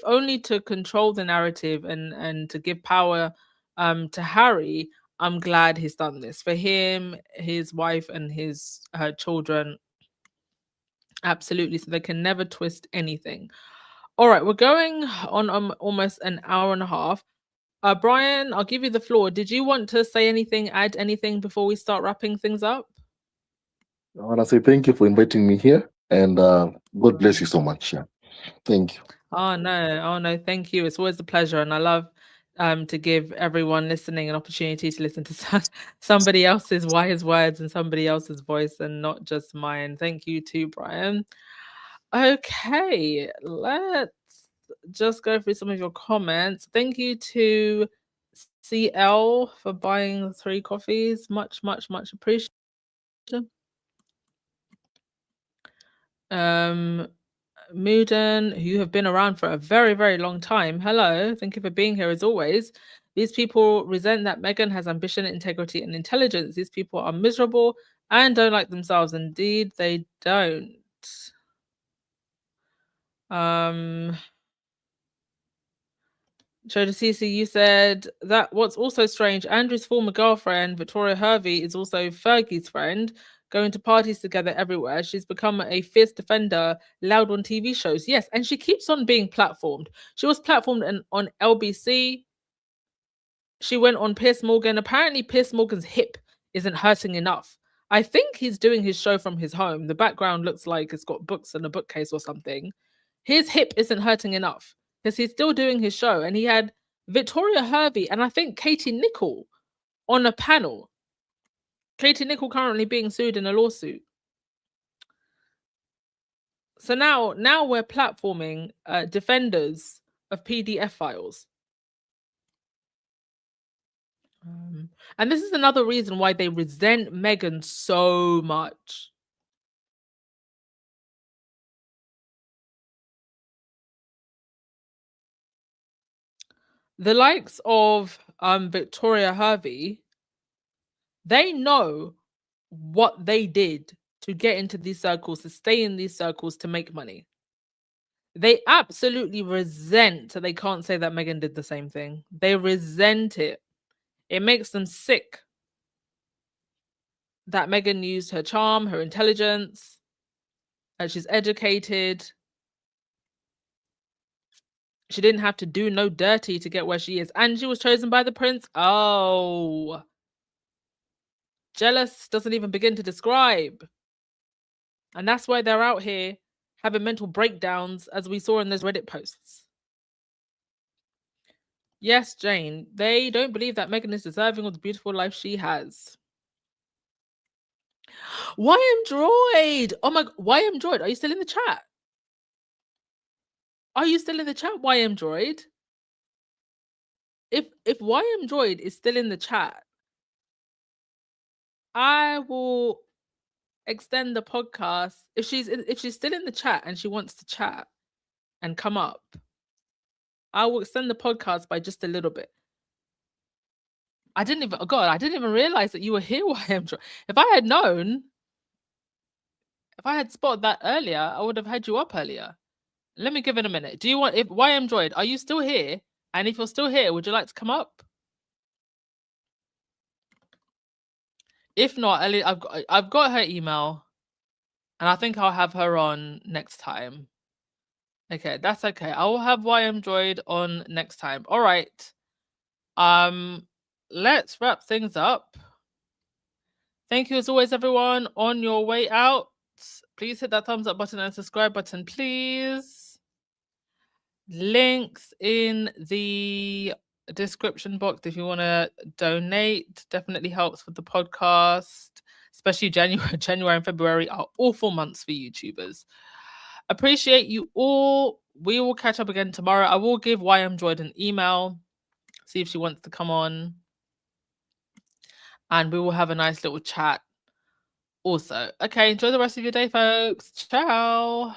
only to control the narrative and to give power to Harry, I'm glad he's done this for him, his wife, and his her children. Absolutely, so they can never twist anything. All right, we're going on almost an hour and a half. Brian, I'll give you the floor. Did you want to say anything, add anything before we start wrapping things up? I want to say thank you for inviting me here, and God bless you so much. Yeah. Thank you. Oh no, thank you. It's always a pleasure, and I love to give everyone listening an opportunity to listen to somebody else's wise words and somebody else's voice, and not just mine. Thank you too, Brian. Okay, let's just go through some of your comments. Thank you to CL for buying 3 coffees. Much, much, much appreciated. Um, Muden, who have been around for a very, very long time. Hello, thank you for being here as always. These people resent that Meghan has ambition, integrity, and intelligence. These people are miserable and don't like themselves. Indeed, they don't. Um, Shoda Cece, you said that what's also strange, Andrew's former girlfriend, Victoria Hervey, is also Fergie's friend, going to parties together everywhere. She's become a fierce defender, loud on TV shows. Yes, and she keeps on being platformed. She was platformed on LBC. She went on Piers Morgan. Apparently, Piers Morgan's hip isn't hurting enough. I think he's doing his show from his home. The background looks like it's got books and a bookcase or something. His hip isn't hurting enough because he's still doing his show. And he had Victoria Hervey and I think Katie Nicholl on a panel. Katie Nicholl currently being sued in a lawsuit. So now we're platforming defenders of PDF files. And this is another reason why they resent Meghan so much. The likes of Victoria Hervey, they know what they did to get into these circles, to stay in these circles, to make money. They absolutely resent, so they can't say that Meghan did the same thing. They resent it. It makes them sick that Meghan used her charm, her intelligence, that she's educated. She didn't have to do no dirty to get where she is. And she was chosen by the prince. Oh. Jealous doesn't even begin to describe. And that's why they're out here having mental breakdowns, as we saw in those Reddit posts. Yes, Jane, they don't believe that Meghan is deserving of the beautiful life she has. YM Droid! Oh my, YM Droid, are you still in the chat? Are you still in the chat, YM Droid? If YM Droid is still in the chat, I will extend the podcast. If she's still in the chat and she wants to chat and come up, I will extend the podcast by just a little bit. I didn't even realize that you were here, YM Droid. If I had known, if I had spotted that earlier, I would have had you up earlier. Let me give it a minute. Do you want, if YM Droid, are you still here? And if you're still here, would you like to come up? If not, Ellie, I've got her email, and I think I'll have her on next time. Okay, that's okay. I will have YM Droid on next time. All right. Let's wrap things up. Thank you as always, everyone. On your way out, please hit that thumbs up button and subscribe button, please. Links in the description box if you want to donate. Definitely helps with the podcast, especially January and February are awful months for YouTubers. Appreciate you all. We will catch up again tomorrow. I will give YM Droid an email, see if she wants to come on, and we will have a nice little chat also. Okay, enjoy the rest of your day, folks. Ciao.